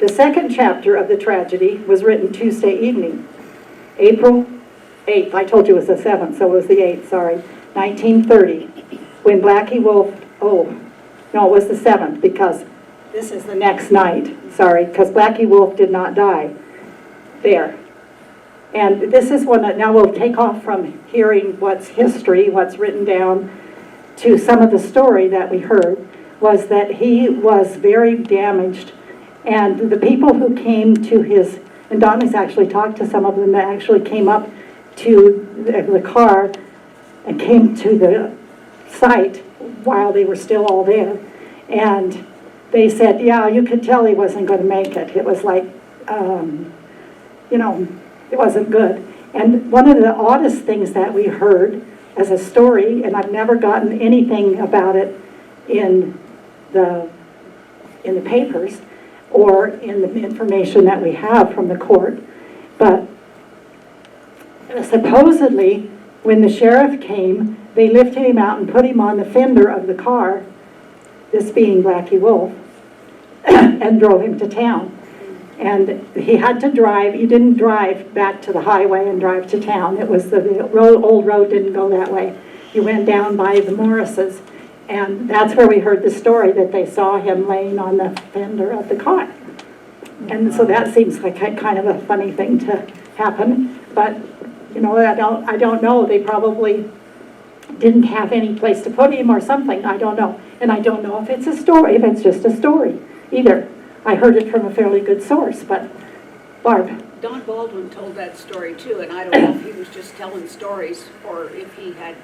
the second chapter of the tragedy was written Tuesday evening, April 8th. I told you it was the 7th, so it was the 8th, sorry. 1930, when Blackie Wolf, no, it was the 7th, because this is the next night, sorry, because Blackie Wolf did not die there. And this is one that now we'll take off from hearing what's history, what's written down, to some of the story that we heard, was that he was very damaged. And the people who came to his, and Donnie's actually talked to some of them that actually came up to the car and came to the site while they were still all there. And they said, yeah, you could tell he wasn't going to make it. It was like, it wasn't good. And one of the oddest things that we heard as a story, and I've never gotten anything about it in the papers or in the information that we have from the court, but supposedly when the sheriff came, they lifted him out and put him on the fender of the car, this being Blackie Wolf, and drove him to town. And he had to drive. He didn't drive back to the highway and drive to town. It was the old road didn't go that way. He went down by the Morrises, and that's where we heard the story that they saw him laying on the fender of the car. And so that seems like kind of a funny thing to happen. But I don't know. They probably didn't have any place to put him or something. I don't know. And I don't know if it's a story, if it's just a story either. I heard it from a fairly good source, but Barb. Don Baldwin told that story too, and I don't know if he was just telling stories or if he had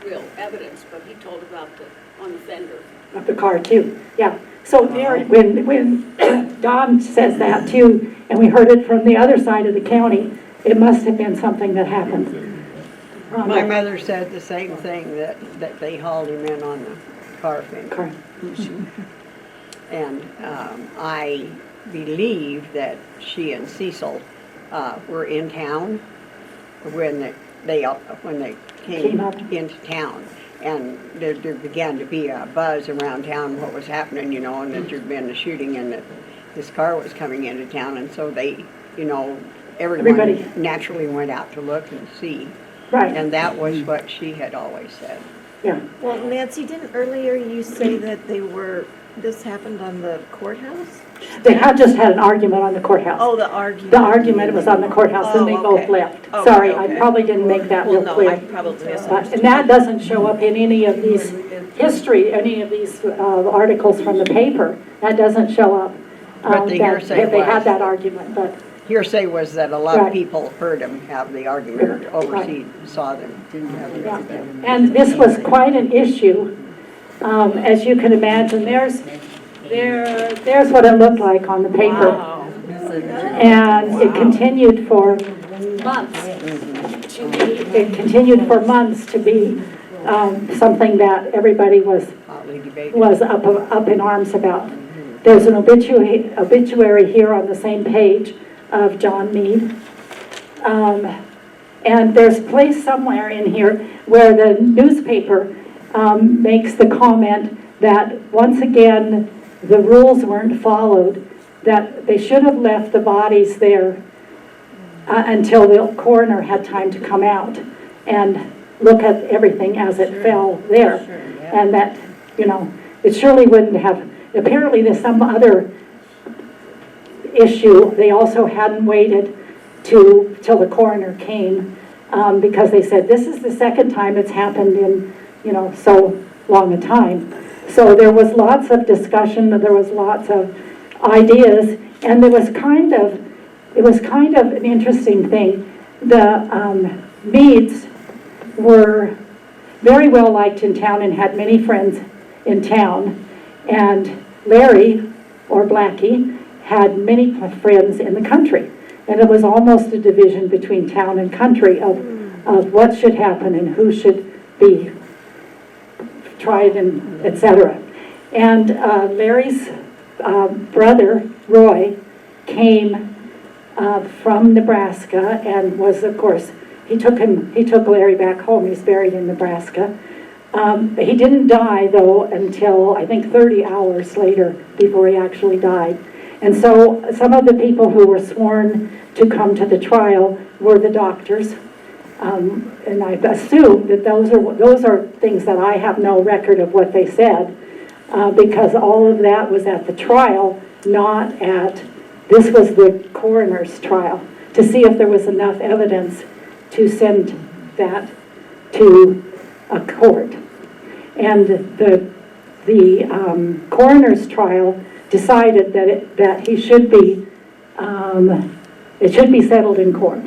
real evidence, but he told about the on the fender. Of the car too, yeah. So there, when Don says that too, and we heard it from the other side of the county, it must have been something that happened. My mother said the same thing, that they hauled him in on the car fender. Car. And I believe that she and Cecil were in town when they came up. into town. And there began to be a buzz around town what was happening, you know, and that there'd been a shooting and that this car was coming into town. And so they, you know, everybody naturally went out to look and see. Right. And that was what she had always said. Yeah. Well, Nancy, didn't earlier you say that this happened on the courthouse? They had just had an argument on the courthouse. Oh, the argument. The argument was on the courthouse, and they Oh, both okay. left. Okay, Sorry, okay. I probably didn't make that Well, real no, clear. I probably And misunderstood. that doesn't show up in any of these any of these articles from the paper. That doesn't show up. But the hearsay They had was. that argument, but, Hearsay was that a lot Right. of people heard him have the argument, or overseas saw them have the yeah. argument. And this was quite an issue. As you can imagine, there's what it looked like on the paper. Wow. And it continued for months to be something that everybody was Hotly debated. up in arms about. There's an obituary here on the same page of John Meade. And there's a place somewhere in here where the newspaper makes the comment that once again the rules weren't followed, that they should have left the bodies there until the coroner had time to come out and look at everything as it fell there. And that, you know, it surely wouldn't have, apparently there's some other issue. They also hadn't waited till the coroner came because they said this is the second time it's happened in, you know, so long a time. So there was lots of discussion, there was lots of ideas, and it was kind of an interesting thing. The Meads were very well liked in town and had many friends in town, and Larry, or Blackie, had many friends in the country. And it was almost a division between town and country of what should happen and who should be tried and etc. And Larry's brother, Roy, came from Nebraska and was, of course, he took Larry back home. He's buried in Nebraska. He didn't die, though, until, I think, 30 hours later before he actually died. And so some of the people who were sworn to come to the trial were the doctors. And I assume that those are things that I have no record of what they said, because all of that was at the trial, not at, this was the coroner's trial, to see if there was enough evidence to send that to a court. And the coroner's trial decided that he should be, it should be settled in court.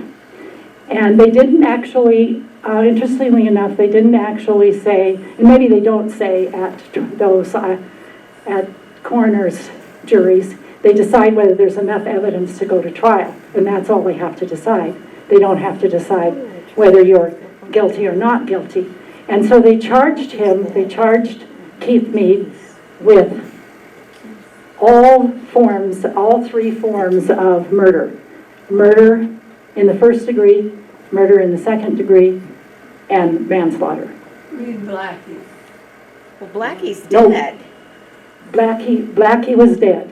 And they didn't actually, interestingly enough, they didn't actually say, and maybe they don't say at those, at coroner's juries, they decide whether there's enough evidence to go to trial. And that's all they have to decide. They don't have to decide whether you're guilty or not guilty. And so they charged Keith Meade with all three forms of murder. Murder in the first degree, murder in the second degree, and manslaughter. Read Blackie. Well, Blackie's No. dead. Blackie was dead.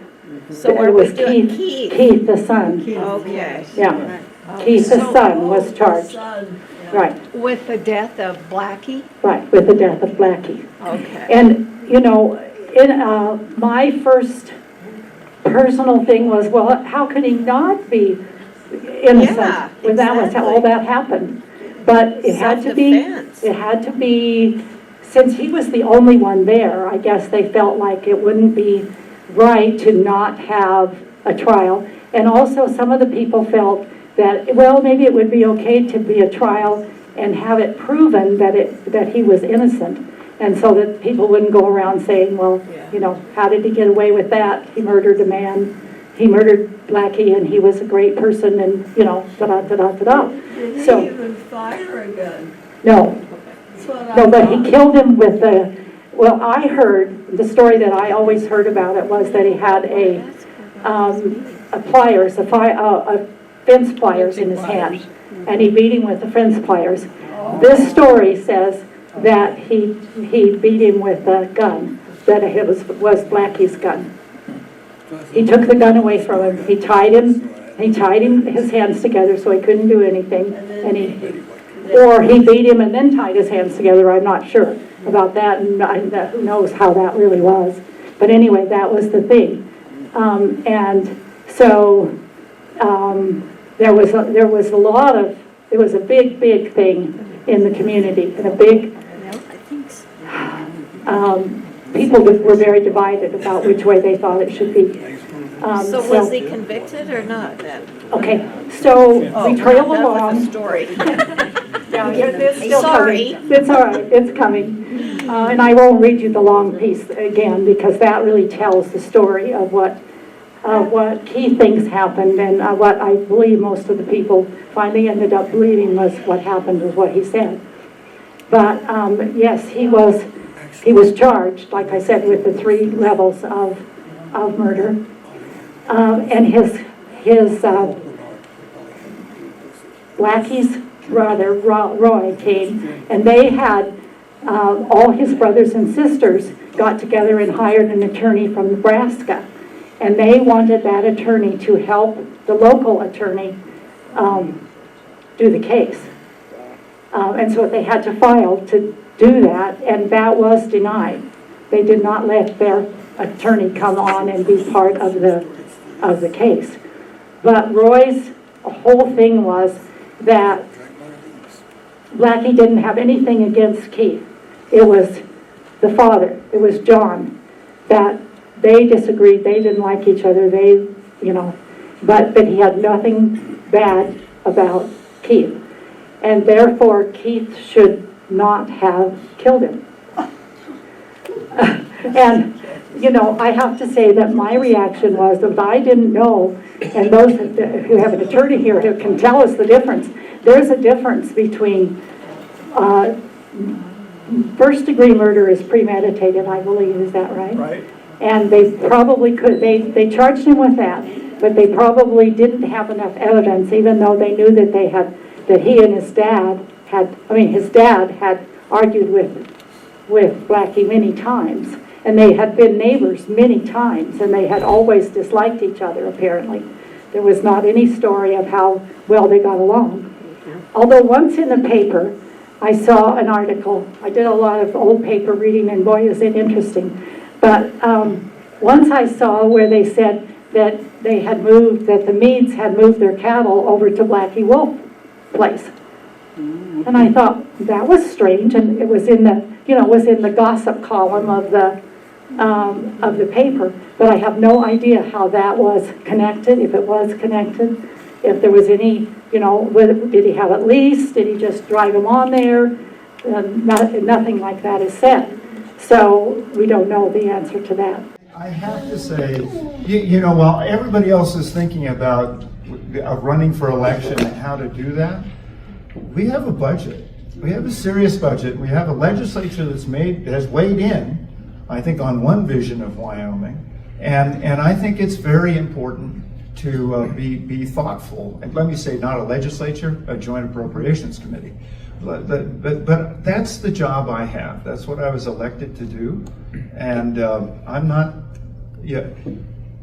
So It are we was doing Keith, Keith? the son. Okay. Yeah. Keith, the son, was charged. Son, yeah. Right, With the death of Blackie? right, with the death of Blackie. Okay. And, you know, my first personal thing was, well, how could he not be innocent Yeah, when that was how all exactly. that happened? But it had to be, since he was the only one there, I guess they felt like it wouldn't be right to not have a trial. And also some of the people felt that, well, maybe it would be okay to be a trial and have it proven that he was innocent. And so that people wouldn't go around saying, well, you know, how did he get away with that? He murdered a man. He murdered Blackie, and he was a great person, and, you know, da-da-da-da-da-da. Did So- he even fire a gun? No, That's what I no, but he thought. killed him with the, well, I heard, the story that I always heard about it was that he had a pliers, a fence pliers in his hand, and he beat him with the fence pliers. This story says that he beat him with a gun, that it was Blackie's gun. He took the gun away from him. He tied him his hands together so he couldn't do anything, and or he beat him and then tied his hands together. I'm not sure about that, and who knows how that really was. But anyway, that was the thing. And so there was a big thing in the community, and a big, people were very divided about which way they thought it should be. So was he convicted or not then? Okay, so we trail Not with along. the story. Yeah, it's still Sorry. coming. It's all right, it's coming. And I won't read you the long piece again, because that really tells the story of what key things happened, and what I believe most of the people finally ended up believing was what happened was what he said. But yes, he was charged, like I said, with the 3 levels of murder. And his Blackie's brother, Roy, came, and they had, all his brothers and sisters got together and hired an attorney from Nebraska. And they wanted that attorney to help the local attorney do the case. And so they had to file to do that, and that was denied. They did not let their attorney come on and be part of the case. But Roy's whole thing was that Blackie didn't have anything against Keith. It was the father, it was John, that they disagreed, they didn't like each other, but he had nothing bad about Keith. And therefore, Keith should not have killed him. And, I have to say that my reaction was that I didn't know, and those who have an attorney here who can tell us the difference, there's a difference between first-degree murder is premeditated, I believe, is that right? Right. And they probably could, they charged him with that, but they probably didn't have enough evidence, even though they knew that that he and his dad his dad had argued with Blackie many times, and they had been neighbors many times, and they had always disliked each other, apparently. There was not any story of how well they got along. Although once in the paper, I saw an article. I did a lot of old paper reading, and boy, is it interesting. But once I saw where they said that that the Meads had moved their cattle over to Blackie Wolf place. And I thought, that was strange, and it was in the gossip column of the paper, but I have no idea how that was connected, if it was connected, if there was any, did he have a lease, did he just drive him on there? Nothing like that is said. So we don't know the answer to that. I have to say, while everybody else is thinking about running for election and how to do that, we have a budget. We have a serious budget. We have a legislature has weighed in, I think, on one vision of Wyoming, and I think it's very important to be thoughtful. And let me say, not a legislature, a joint appropriations committee. But that's the job I have. That's what I was elected to do, and I'm not. Yeah,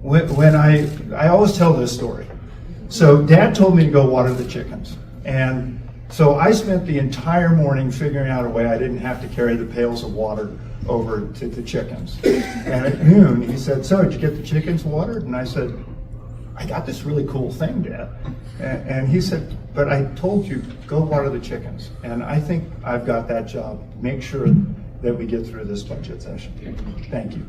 when I always tell this story. So Dad told me to go water the chickens, and so I spent the entire morning figuring out a way I didn't have to carry the pails of water over to the chickens. And at noon, he said, "So, did you get the chickens watered?" And I said, "I got this really cool thing, Dad." And he said, "But I told you, go water the chickens." And I think I've got that job. Make sure that we get through this budget session. Thank you.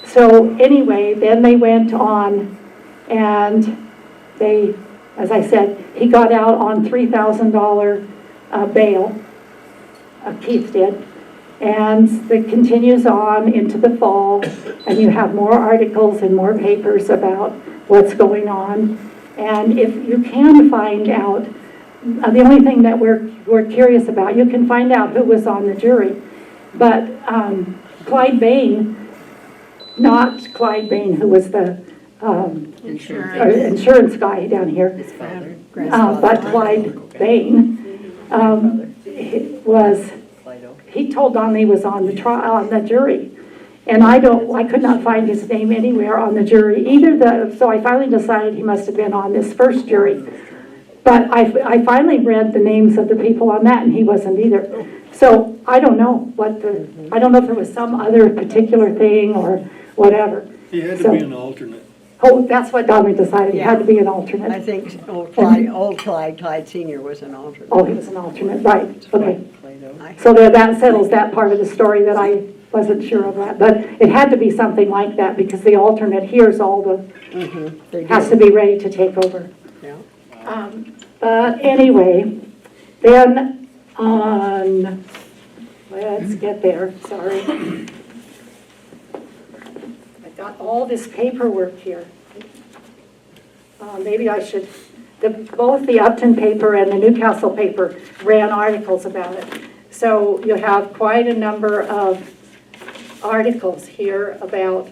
So anyway, then they went on and they As I said, he got out on $3,000 bail, Keith did, and it continues on into the fall, and you have more articles and more papers about what's going on. And if you can find out, the only thing that we're curious about, you can find out who was on the jury, but Clyde Bain, not Clyde Bain, who was the insurance guy down here, His father, but Clyde Bain he told Don he was on the trial, on the jury, and I could not find his name anywhere on the jury either. So I finally decided he must have been on this first jury, but I finally read the names of the people on that, and he wasn't either. So I don't know I don't know if there was some other particular thing or whatever. He had to be an alternate. Oh, that's what Dominic decided. He had to be an alternate. I think old Clyde Senior was an alternate. Oh, he was an alternate, right, okay. I- So that settles that part of the story that I wasn't sure of that. But it had to be something like that because the alternate hears all they has do. to be ready to take over. Yeah. But anyway, then on, let's get there, sorry. I've got all this paperwork here. Maybe I should, both the Upton paper and the Newcastle paper ran articles about it. So you have quite a number of articles here about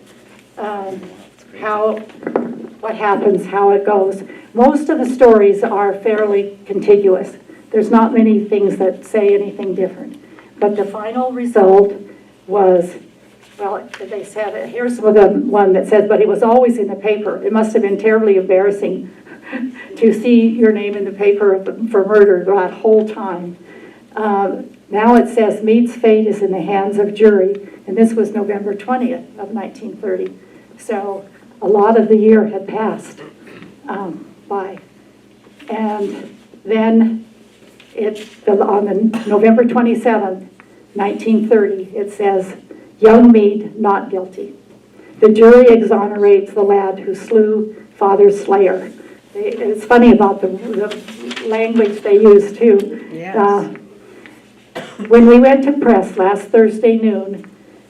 what happens, how it goes. Most of the stories are fairly contiguous. There's not many things that say anything different. But the final result was, well, they said, here's the one that says, but it was always in the paper. It must have been terribly embarrassing to see your name in the paper for murder that whole time. Now it says Meade's fate is in the hands of jury, and this was November 20th of 1930. So a lot of the year had passed by. And then on the November 27th, 1930, it says, young Meade not guilty. The jury exonerates the lad who slew father's slayer. It's funny about the language they use too. Yes. When we went to press last Thursday noon,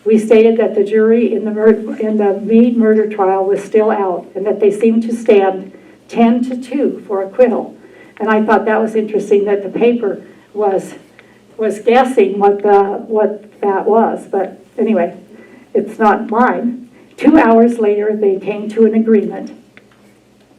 we stated that the jury in the Meade murder trial was still out and that they seemed to stand 10-2 for acquittal. And I thought that was interesting that the paper was guessing what that was. But anyway, it's not mine. 2 hours later, they came to an agreement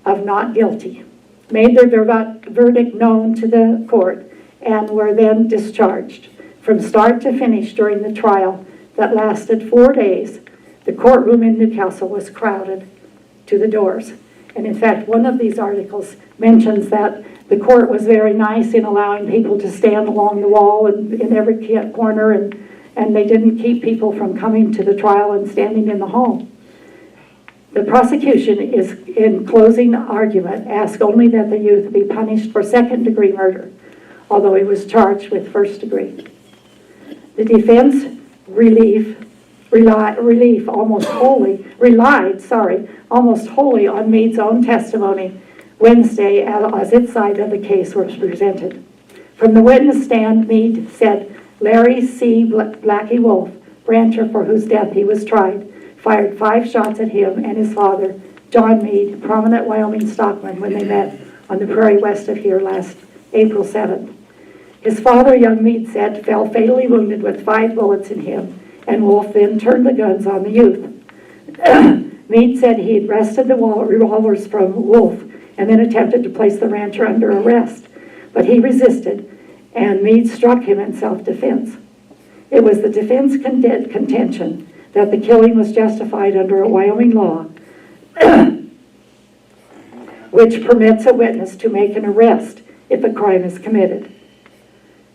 of not guilty, made their verdict known to the court, and were then discharged. From start to finish during the trial that lasted 4 days, the courtroom in Newcastle was crowded to the doors. And in fact, one of these articles mentions that the court was very nice in allowing people to stand along the wall and in every corner, and they didn't keep people from coming to the trial and standing in the hall. The prosecution is, in closing argument, asked only that the youth be punished for second-degree murder, although he was charged with first degree. The defense relied almost wholly on Meade's own testimony Wednesday as its side of the case was presented. From the witness stand, Meade said Larry C. Blackie Wolf, rancher for whose death he was tried, fired 5 shots at him and his father, John Meade, prominent Wyoming stockman, when they met on the prairie west of here last April 7th. His father, young Meade said, fell fatally wounded with 5 bullets in him, and Wolf then turned the guns on the youth. Meade said he had wrested the revolvers from Wolf and then attempted to place the rancher under arrest, but he resisted, and Meade struck him in self-defense. It was the defense contention that the killing was justified under a Wyoming law, which permits a witness to make an arrest if a crime is committed.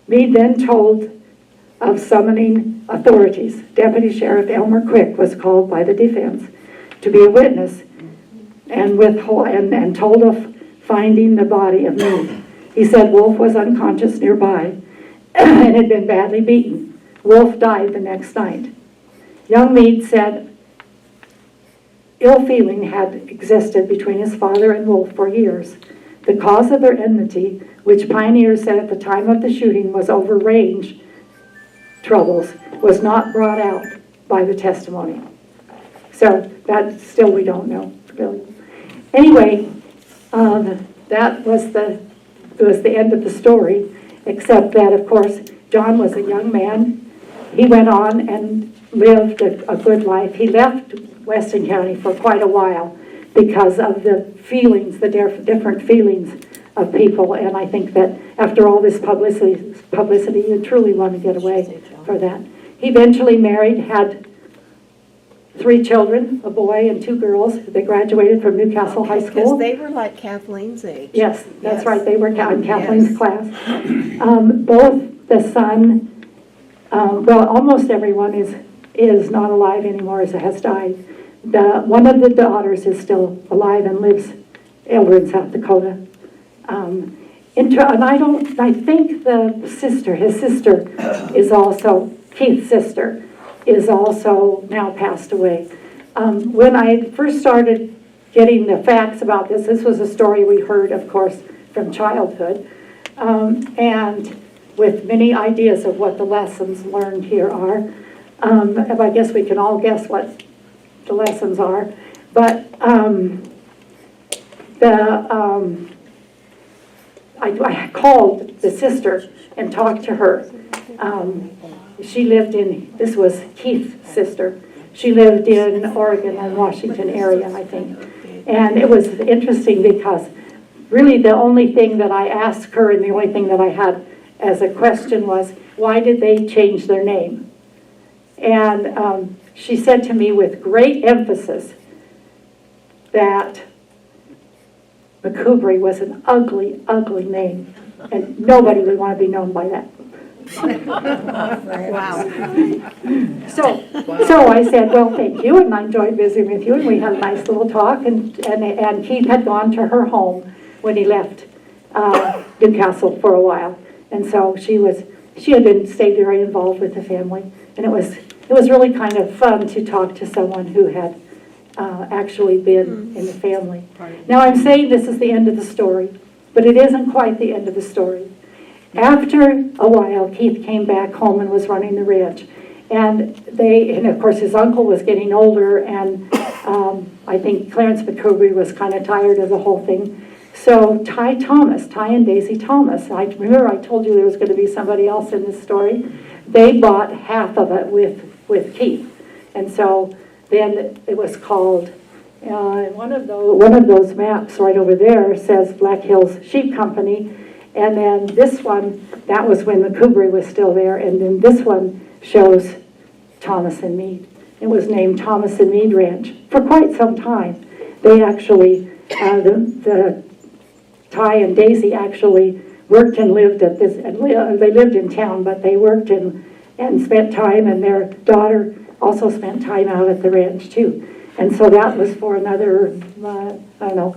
Meade then told of summoning authorities. Deputy Sheriff Elmer Quick was called by the defense to be a witness and told of finding the body of Meade. He said Wolf was unconscious nearby and had been badly beaten. Wolf died the next night. Young Meade said ill feeling had existed between his father and Wolf for years. The cause of their enmity, which pioneers said at the time of the shooting was over range troubles, was not brought out by the testimony. So that still we don't know, really. Anyway, that was the end of the story, except that, of course, John was a young man. He went on and lived a good life. He left Weston County for quite a while because of the feelings, the different feelings of people. And I think that after all this publicity, you truly want to get away for that. He eventually married, had 3 children, a boy and 2 girls. They graduated from Newcastle High School. Because they were like Kathleen's age. Yes, that's Yes. right. They were in Kathleen's Yes. class. Both the son, well, almost everyone is not alive anymore, has died. One of the daughters is still alive and lives over in South Dakota. And I think his sister is also, Keith's sister, is also now passed away. When I first started getting the facts about this was a story we heard, of course, from childhood, and with many ideas of what the lessons learned here are. I guess we can all guess what the lessons are, but I called the sister and talked to her. She lived this was Keith's sister. She lived in Oregon and Washington area, I think. And it was interesting because really the only thing that I asked her and the only thing that I had as a question was, why did they change their name? And she said to me with great emphasis that McCoubry was an ugly, ugly name, and nobody would want to be known by that. Wow. So I said, well, thank you, and I enjoyed visiting with you, and we had a nice little talk, and Keith had gone to her home when he left Newcastle for a while, and so she had stayed very involved with the family, and it was really kind of fun to talk to someone who had actually been in the family. Now I'm saying this is the end of the story, but it isn't quite the end of the story. After a while, Keith came back home and was running the ranch. And of course his uncle was getting older, and I think Clarence McCoubry was kind of tired of the whole thing. So Ty and Daisy Thomas, I remember I told you there was going to be somebody else in this story. They bought half of it with Keith. And so then it was called, one of those maps right over there says Black Hills Sheep Company. And then this one, that was when McCoubry was still there. And then this one shows Thomas and Mead. It was named Thomas and Mead Ranch for quite some time. They actually, the Ty and Daisy actually worked and lived at this, and they lived in town, but they worked and spent time, and their daughter also spent time out at the ranch too. And so that was for another, a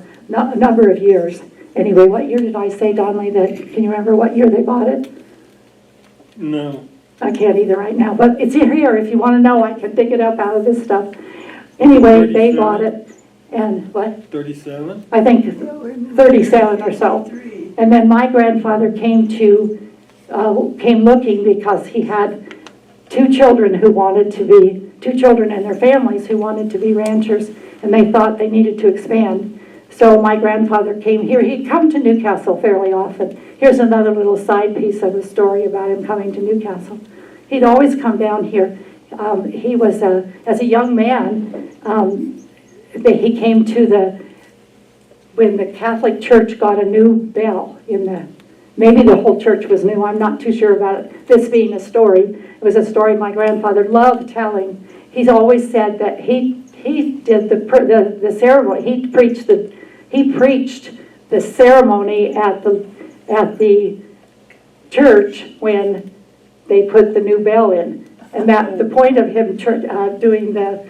number of years. Anyway, what year did I say, Donnelly, can you remember what year they bought it? No. I can't either right now, but it's here. If you want to know, I can dig it up out of this stuff. Anyway, they bought it, and what? 37? I think 37 or so. And then my grandfather came looking because he had 2 children and their families who wanted to be ranchers, and they thought they needed to expand. So my grandfather came here. He'd come to Newcastle fairly often. Here's another little side piece of the story about him coming to Newcastle. He'd always come down here. He was, as a young man, he came to when the Catholic Church got a new bell maybe the whole church was new, I'm not too sure about it, this being a story. It was a story my grandfather loved telling. He's always said that he did the ceremony, he preached the ceremony at the church when they put the new bell in. And that the point of him telling the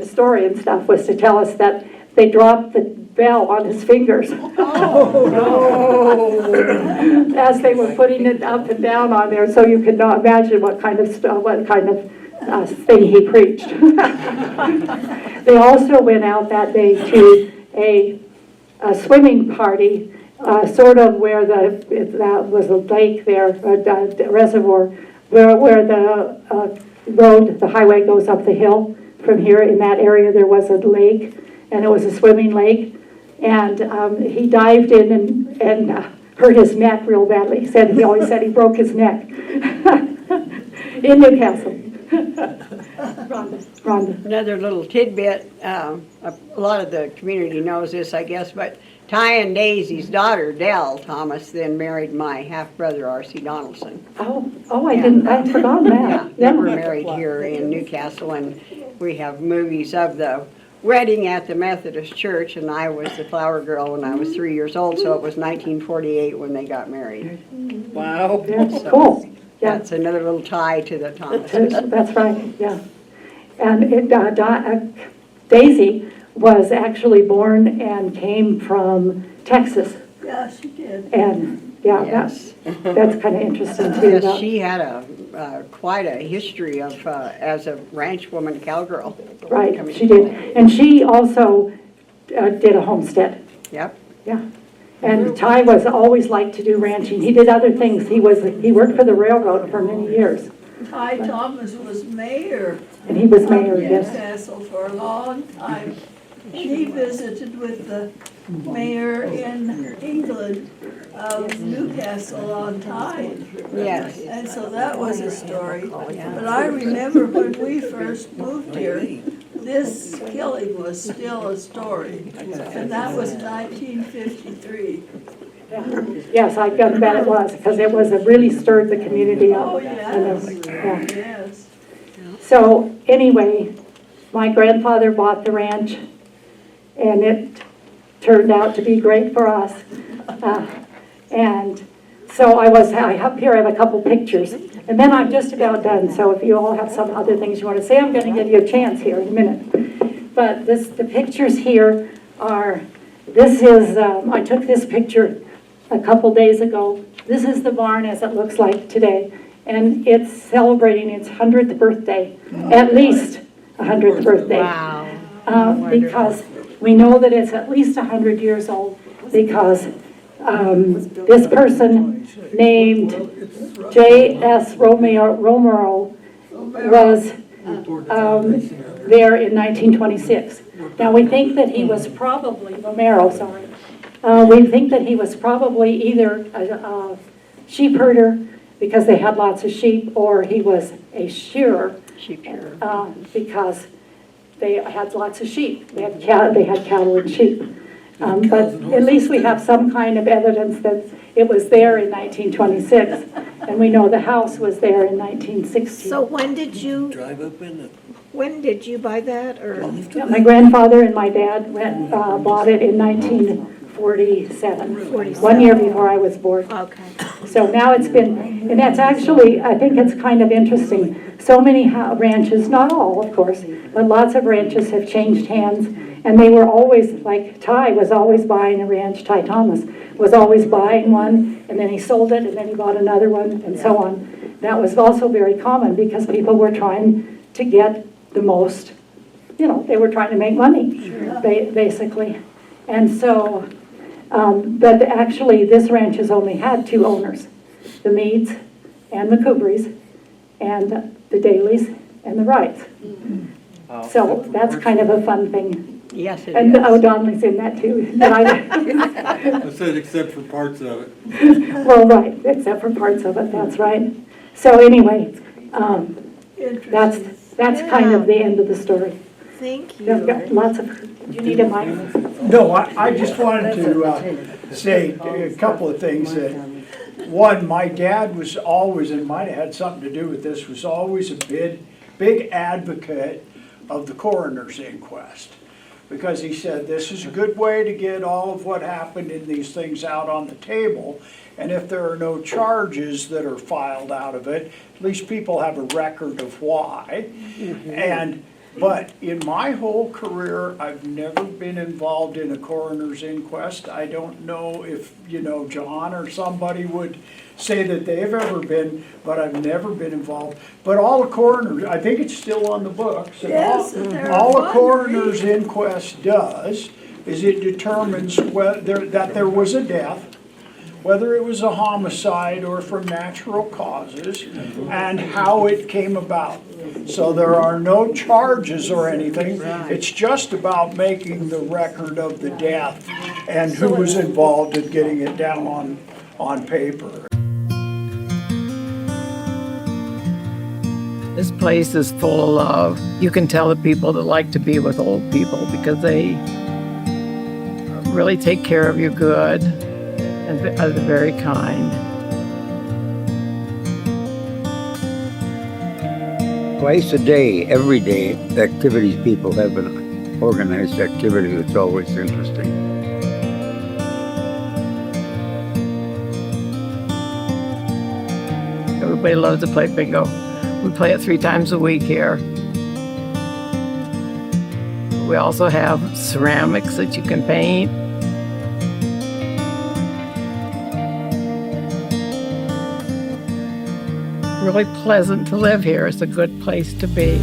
story and stuff was to tell us that they dropped the bell on his fingers. Oh, no. As they were putting it up and down on there, so you can imagine what kind of thing he preached. They also went out that day to a swimming party, sort of where that was a lake there, a reservoir, where the road, the highway goes up the hill from here. In that area there was a lake, and it was a swimming lake, and he dived in and hurt his neck real badly. He always said he broke his neck in Newcastle. Rhonda. Another little tidbit, a lot of the community knows this, I guess, but Ty and Daisy's daughter, Dell Thomas, then married my half-brother, R.C. Donaldson. I'd forgotten that. Yeah, they were married here in Newcastle, and we have movies of the wedding at the Methodist Church, and I was the flower girl when I was 3 years old, so it was 1948 when they got married. Wow. That's cool. Yeah. That's another little tie to the Thomases. That's right, yeah. And Daisy was actually born and came from Texas. Yeah, she did. And, yeah, Yes. that's kind of interesting too. Yes, she had quite a history of as a ranch woman, cowgirl. Right, she did. And she also did a homestead. Yep. Yeah. And Ty was always liked to do ranching. He did other things. He worked for the railroad for many years. Ty Thomas was mayor. And he was mayor, of yes. Newcastle for a long time. She visited with the mayor in England of Newcastle on Tyne. Yes. And so that was a story. But I remember when we first moved here, this killing was still a story. And that was 1953. Yes, I bet it was, because it really stirred the community up. Oh, yes. Yeah. Yes. So anyway, my grandfather bought the ranch, and it turned out to be great for us. And so up here I have a couple pictures, and then I'm just about done. So if you all have some other things you want to say, I'm going to give you a chance here in a minute. But the pictures here are, I took this picture a couple days ago. This is the barn as it looks like today, and it's celebrating its 100th birthday, at least 100th birthday. Wow. Because we know that it's at least 100 years old, because this person named J.S. Romero was there in 1926. Now we think that he was probably, we think that he was probably either a sheep herder, because they had lots of sheep, or he was a shearer, because they had lots of sheep. They had cattle and sheep. But at least we have some kind of evidence that it was there in 1926, and we know the house was there in 1960. So when did you buy that? Or My grandfather and my dad bought it in 1947, 1 year before I was born. Okay. So now it's been, and that's actually, I think it's kind of interesting. So many ranches, not all, of course, but lots of ranches have changed hands, and they were always, like Ty was always buying a ranch, Ty Thomas was always buying one, and then he sold it, and then he bought another one, and so on. That was also very common, because people were trying to get the most, they were trying to make money, basically. And so, but actually this ranch has only had two owners, the Meads and the Kubrys, and the Dailies and the Wrights. So that's kind of a fun thing. Yes, it And is. O'Donnell's in that too. I said except for parts of it. Well, right, except for parts of it, that's right. So anyway, that's kind of the end of the story. Thank you. I've got lots of, do you need a mic? No, I just wanted to say a couple of things. One, my dad was always, and might have had something to do with this, was always a big advocate of the coroner's inquest. Because he said this is a good way to get all of what happened in these things out on the table. And if there are no charges that are filed out of it, at least people have a record of why. But in my whole career, I've never been involved in a coroner's inquest. I don't know if, John or somebody would say that they've ever been, but I've never been involved. But all the coroners, I think it's still on the books. Yes, all a coroner's inquest does, is it determines whether that there was a death, whether it was a homicide or from natural causes, and how it came about. So there are no charges or anything. It's just about making the record of the death and who was involved in getting it down on paper. This place is full of, you can tell the people that like to be with old people because they really take care of you good and are very kind. Twice a day, every day, the activities people have an organized activity that's always interesting. Everybody loves to play bingo. We play it 3 times a week here. We also have ceramics that you can paint. Really pleasant to live here. It's a good place to be.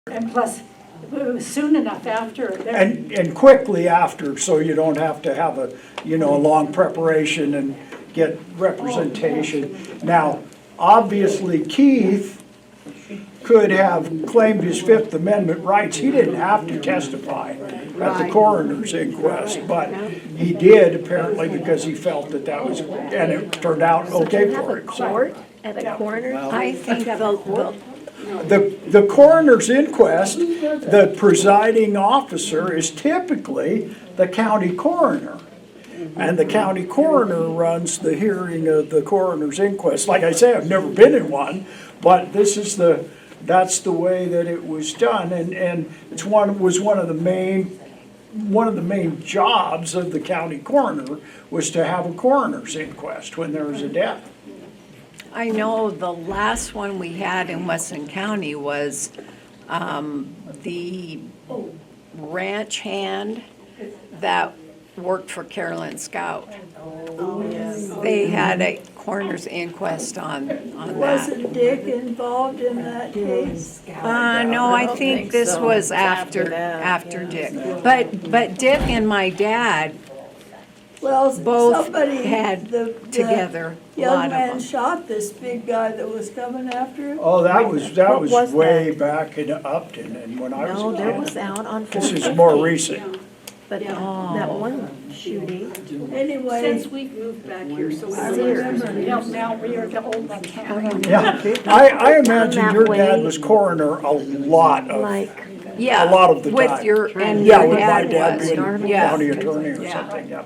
And plus, it was soon enough after. And quickly after, so you don't have to have a long preparation and get representation. Now, obviously Keith could have claimed his Fifth Amendment rights. He didn't have to testify at the coroner's inquest, but he did apparently because he felt that was, and it turned out okay for him. Court at a coroner? I think The coroner's inquest, the presiding officer is typically the county coroner. And the county coroner runs the hearing of the coroner's inquest. Like I say, I've never been in one, but that's the way that it was done. And was one of the main jobs of the county coroner was to have a coroner's inquest when there was a death. I know the last one we had in Weston County was the ranch hand that worked for Carolyn Scout. They had a coroner's inquest on that. Wasn't Dick involved in that case? No, I think this was after Dick. But Dick and my dad Well, both somebody had together. A young lot of man them. shot this big guy that was coming after him. Oh, that was was way that? back in Upton and when I was No, a that kid. was out on This is 450. more recent. But that one shooting, Anyway, Since we've moved back here, so I we remember now we are the old county. Yeah, I imagine that your dad way. was coroner a lot of like, a lot of the with time. your and Yeah, your with my dad dad was. being Yeah. county attorney or Yeah. something, yeah.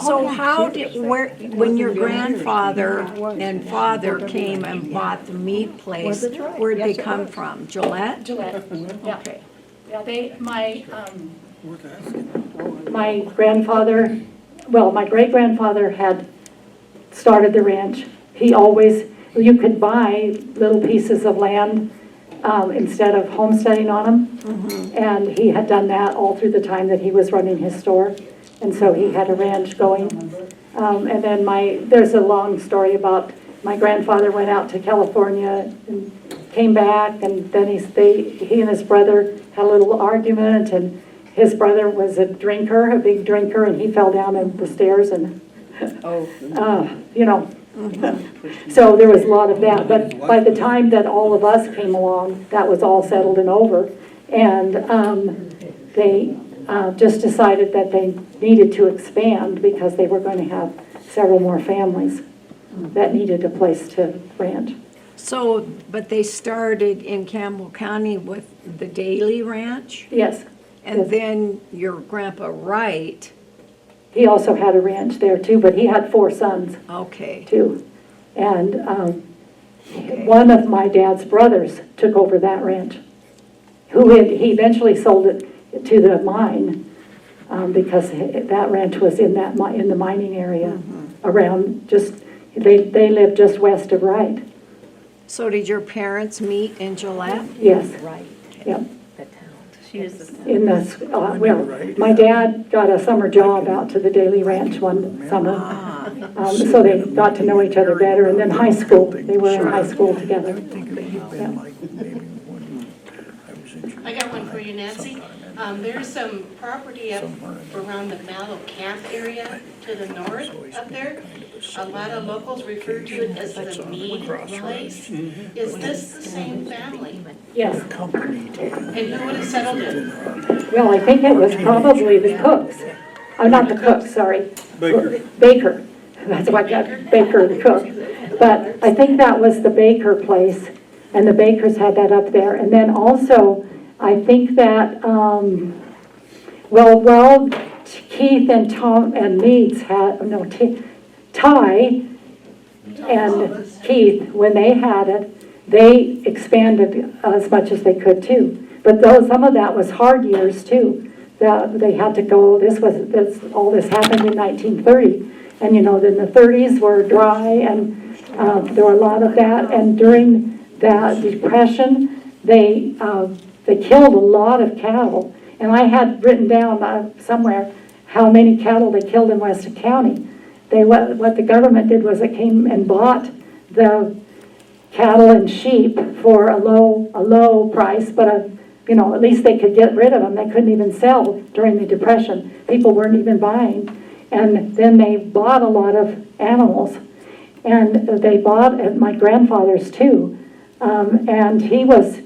So how did when your grandfather and father came and bought the meat place? Where'd they come from? Gillette? Gillette, yeah. Yeah, my grandfather, well, my great-grandfather had started the ranch. You could buy little pieces of land instead of homesteading on them. And he had done that all through the time that he was running his store. And so he had a ranch going. And then there's a long story about my grandfather went out to California and came back, and then he and his brother had a little argument, and his brother was a big drinker, and he fell down the stairs and, So there was a lot of that. But by the time that all of us came along, that was all settled and over. And they just decided that they needed to expand because they were going to have several more families that needed a place to ranch. So, but they started in Campbell County with the Daly Ranch? Yes. And then your grandpa Wright, He also had a ranch there too, but he had 4 sons okay. too. And one of my dad's brothers took over that ranch. He eventually sold it to the mine because that ranch was in the mining area around they lived just west of Wright. So did your parents meet in Gillette? Yes. Right. Yep. She was In the, well, my dad got a summer job out to the Daily Ranch one summer. So they got to know each other better, and then high school, they were in high school together. Yeah. I got one for you, Nancy. There's some property up around the Mallow Camp area to the north up there. A lot of locals refer to it as the Mead Place. Is this the same family? Yes. And who would have settled it? Well, I think it was probably the Cooks. Not the Cooks, sorry. Baker. Baker. That's what got Baker the cook. But I think that was the Baker place, and the Bakers had that up there. And then also, I think that, well, Keith and Tom and Meads had, no, Ty and Keith, when they had it, they expanded as much as they could too. But some of that was hard years too. They had to go, all this happened in 1930. And then the 30s were dry, and there were a lot of that. And during the Depression, they killed a lot of cattle. And I had written down somewhere how many cattle they killed in Weston County. What the government did was it came and bought the cattle and sheep for a low price, but at least they could get rid of them. They couldn't even sell during the Depression. People weren't even buying. And then they bought a lot of animals. And they bought at my grandfather's too. And he was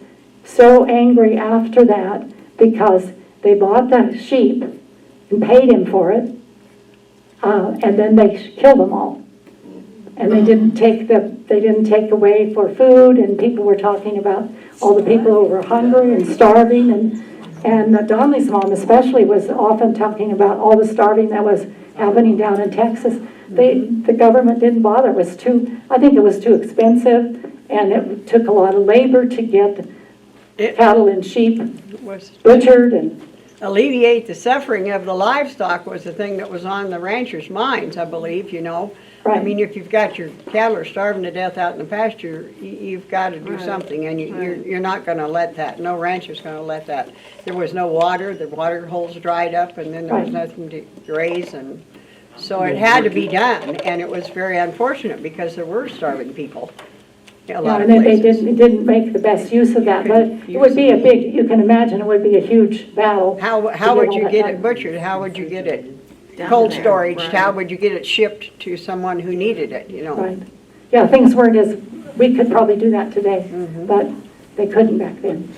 so angry after that because they bought the sheep and paid him for it. And then they killed them all. And they didn't take away for food, and people were talking about all the people who were hungry and starving, and Donnelly's mom especially was often talking about all the starving that was happening down in Texas. The government didn't bother. I think it was too expensive, and it took a lot of labor to get cattle and sheep butchered and alleviate the suffering of the livestock was the thing that was on the ranchers' minds, I believe, Right. I mean, if you've got your cattle are starving to death out in the pasture, you've got to do something, and you're not going to let that. No rancher's going to let that. There was no water. The water holes dried up, and then there was nothing to graze, and so it had to be done. And it was very unfortunate because there were starving people. And then they didn't make the best use of that. But it would be you can imagine it would be a huge battle. How would you get it butchered? How would you get it cold storage? Right. How would you get it shipped to someone who needed it, Right. Yeah, things weren't as, we could probably do that today, but they couldn't back then.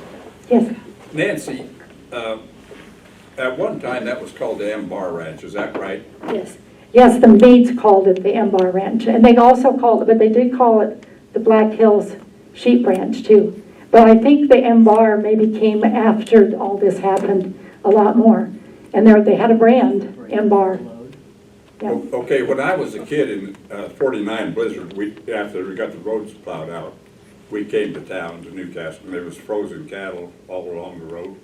Yes? Nancy, at one time that was called the M-Bar Ranch, is that right? Yes. Yes, the Meads called it the M-Bar Ranch, and they also called it, but they did call it the Black Hills Sheep Ranch too. But I think the M-Bar maybe came after all this happened a lot more. And they had a brand, M-Bar. Yeah. Okay, when I was a kid in 49 blizzard, after we got the roads plowed out, we came to town, to Newcastle, and there was frozen cattle all along the road.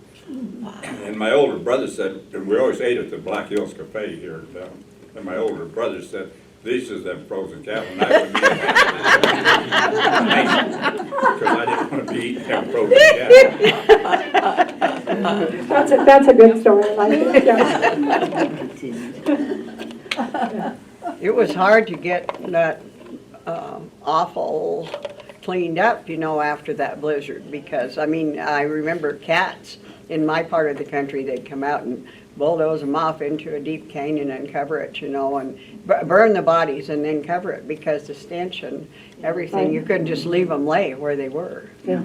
And my older brother said, and we always ate at the Black Hills Cafe here in town, and my older brother said, "These is them frozen cattle," and I wouldn't eat them. Because I didn't want to be eating them frozen cattle. That's a good story. I like it. Yeah. It was hard to get that offal cleaned up, after that blizzard, because, I remember cats in my part of the country, they'd come out and bulldoze them off into a deep canyon and cover it, and burn the bodies and then cover it because the stench and everything, Right. you couldn't just leave them lay where they were. Yeah.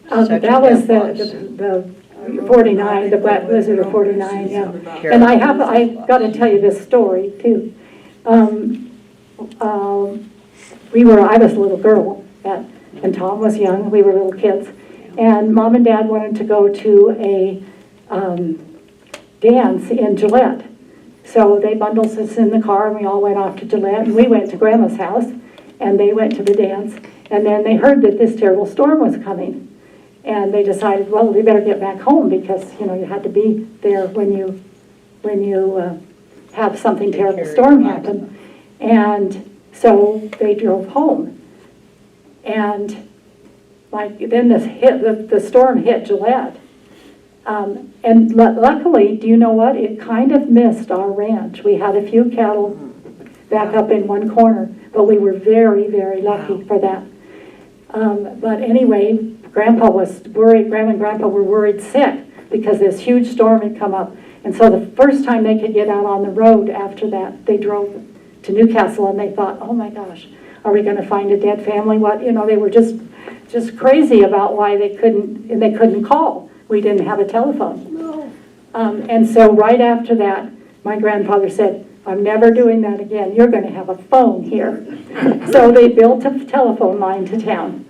That was the 49, the Black Blizzard of 49, yeah. And I got to tell you this story too. I was a little girl, and Tom was young, we were little kids. And Mom and Dad wanted to go to a dance in Gillette. So they bundled us in the car and we all went off to Gillette, and we went to Grandma's house and they went to the dance, and then they heard that this terrible storm was coming, and they decided, well, we better get back home because you had to be there when you have something terrible storm happen. And so they drove home, And then the storm hit Gillette. And luckily, do you know what? It kind of missed our ranch. We had a few cattle back up in one corner, but we were very, very lucky for that. But anyway, Grandpa was worried, Grandma and Grandpa were worried sick because this huge storm had come up. And so the first time they could get out on the road after that, they drove to Newcastle and they thought, oh my gosh, are we going to find a dead family? What, they were just crazy about why they couldn't call. We didn't have a telephone. No. And so right after that, my grandfather said, I'm never doing that again. You're going to have a phone here. So they built a telephone line to town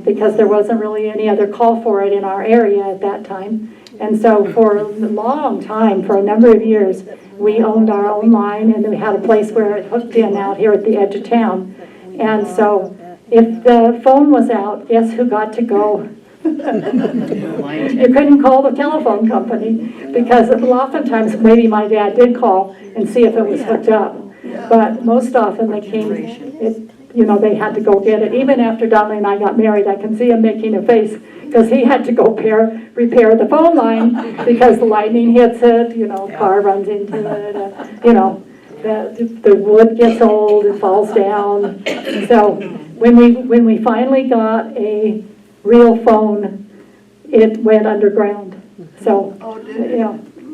because there wasn't really any other call for it in our area at that time. And so for a long time, for a number of years, we owned our own line, and we had a place where it hooked in out here at the edge of town. And so if the phone was out, guess who got to go? You couldn't call the telephone company because oftentimes maybe my dad did call and see if it was hooked up. But most often they came, they had to go get it. Even after Darnell and I got married, I can see him making a face because he had to go repair the phone line because the lightning hits it, car runs into it, the wood gets old, it falls down. So when we finally got a real phone, it went underground. So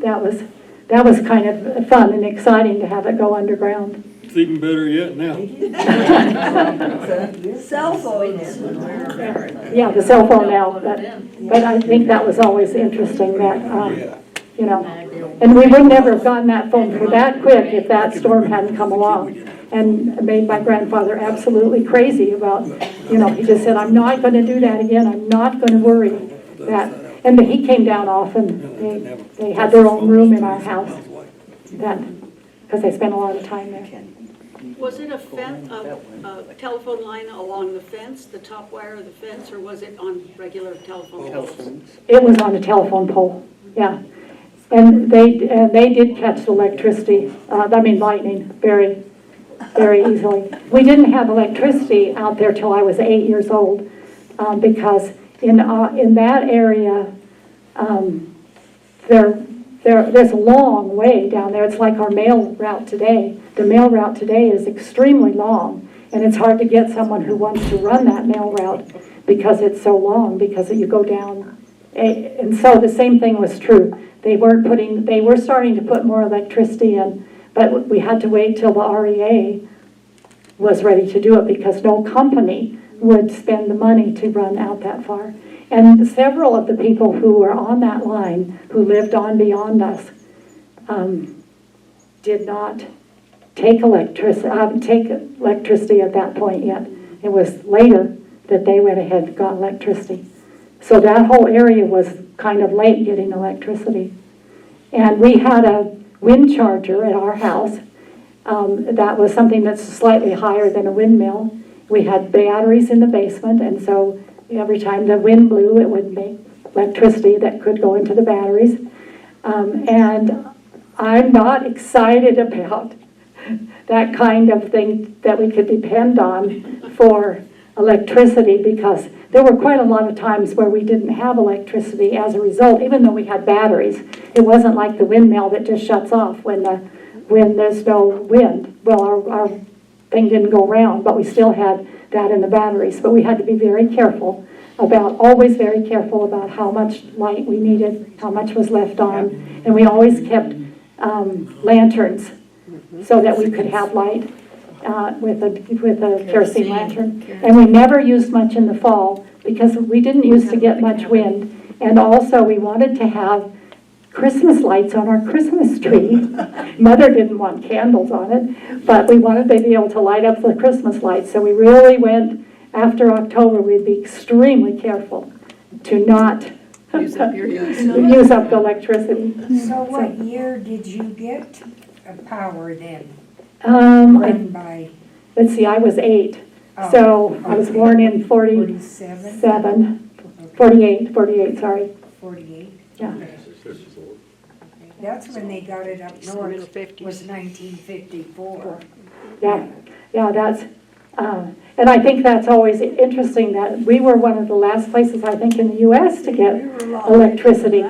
that was kind of fun and exciting to have it go underground. It's even better yet now. Cell phones. Yeah, the cell phone now. But I think that was always interesting that, and we would never have gotten that phone for that quick if that storm hadn't come along and made my grandfather absolutely crazy about, he just said, I'm not going to do that again. I'm not going to worry that. And he came down often. They had their own room in our house because they spent a lot of time there. Was it a telephone line along the fence, the top wire of the fence, or was it on regular telephone poles? It was on a telephone pole, yeah. And they did catch the electricity, lightning, very, very easily. We didn't have electricity out there till I was 8 years old because in that area, there's a long way down there. It's like our mail route today. The mail route today is extremely long, and it's hard to get someone who wants to run that mail route because it's so long, because you go down. And so the same thing was true. They were starting to put more electricity in, but we had to wait till the REA was ready to do it because no company would spend the money to run out that far. And several of the people who were on that line, who lived on beyond us, did not take electricity at that point yet. It was later that they went ahead and got electricity. So that whole area was kind of late getting electricity. And we had a wind charger at our house. That was something that's slightly higher than a windmill. We had batteries in the basement, and so every time the wind blew, it would make electricity that could go into the batteries. And I'm not excited about that kind of thing that we could depend on for electricity because there were quite a lot of times where we didn't have electricity as a result, even though we had batteries. It wasn't like the windmill that just shuts off when there's no wind. Well, our thing didn't go round, but we still had that in the batteries. But we had to be always very careful about how much light we needed, how much was left on. And we always kept lanterns so that we could have light with a kerosene lantern. And we never used much in the fall because we didn't used to get much wind. And also we wanted to have Christmas lights on our Christmas tree. Mother didn't want candles on it, but we wanted to be able to light up the Christmas lights. So we really went, after October, we'd be extremely careful to not use up the electricity. So what year did you get power then? Let's see, I was 8. Oh, so I was born in 47. 48, sorry. 48? Yeah. That's when they got it up north, was 1954. Yeah, that's, And I think that's always interesting that we were one of the last places, I think, in the U.S. to get electricity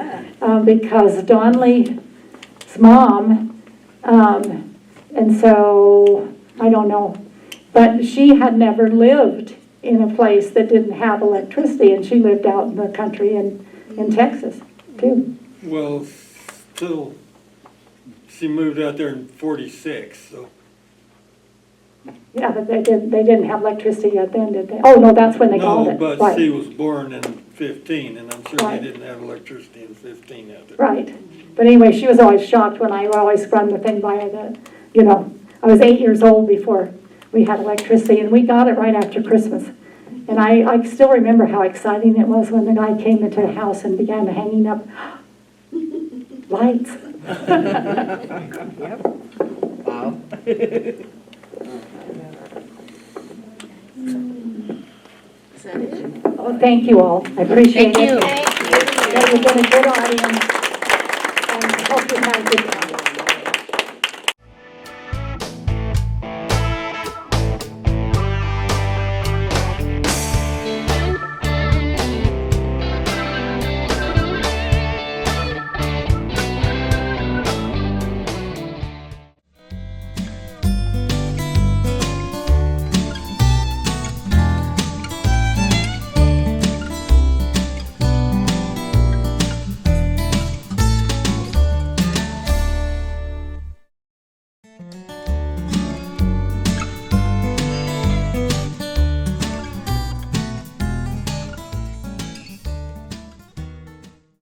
because Donley's mom, and so I don't know, but she had never lived in a place that didn't have electricity, and she lived out in the country in Texas too. Well, still, she moved out there in 46, so. Yeah, but they didn't have electricity yet then, did they? Oh, no, that's when they called No, it. but Right. she was born in 15, and I'm sure Right. they didn't have electricity in 15 out there. Right. But anyway, she was always shocked when I always run the thing by her that, you know, I was 8 years old before we had electricity, and we got it right after Christmas. And I still remember how exciting it was when the guy came into the house and began hanging up lights. Wow. Is that it? Oh, thank you all. I appreciate Thank you. it. You've been a good audience. And I hope you had a good time.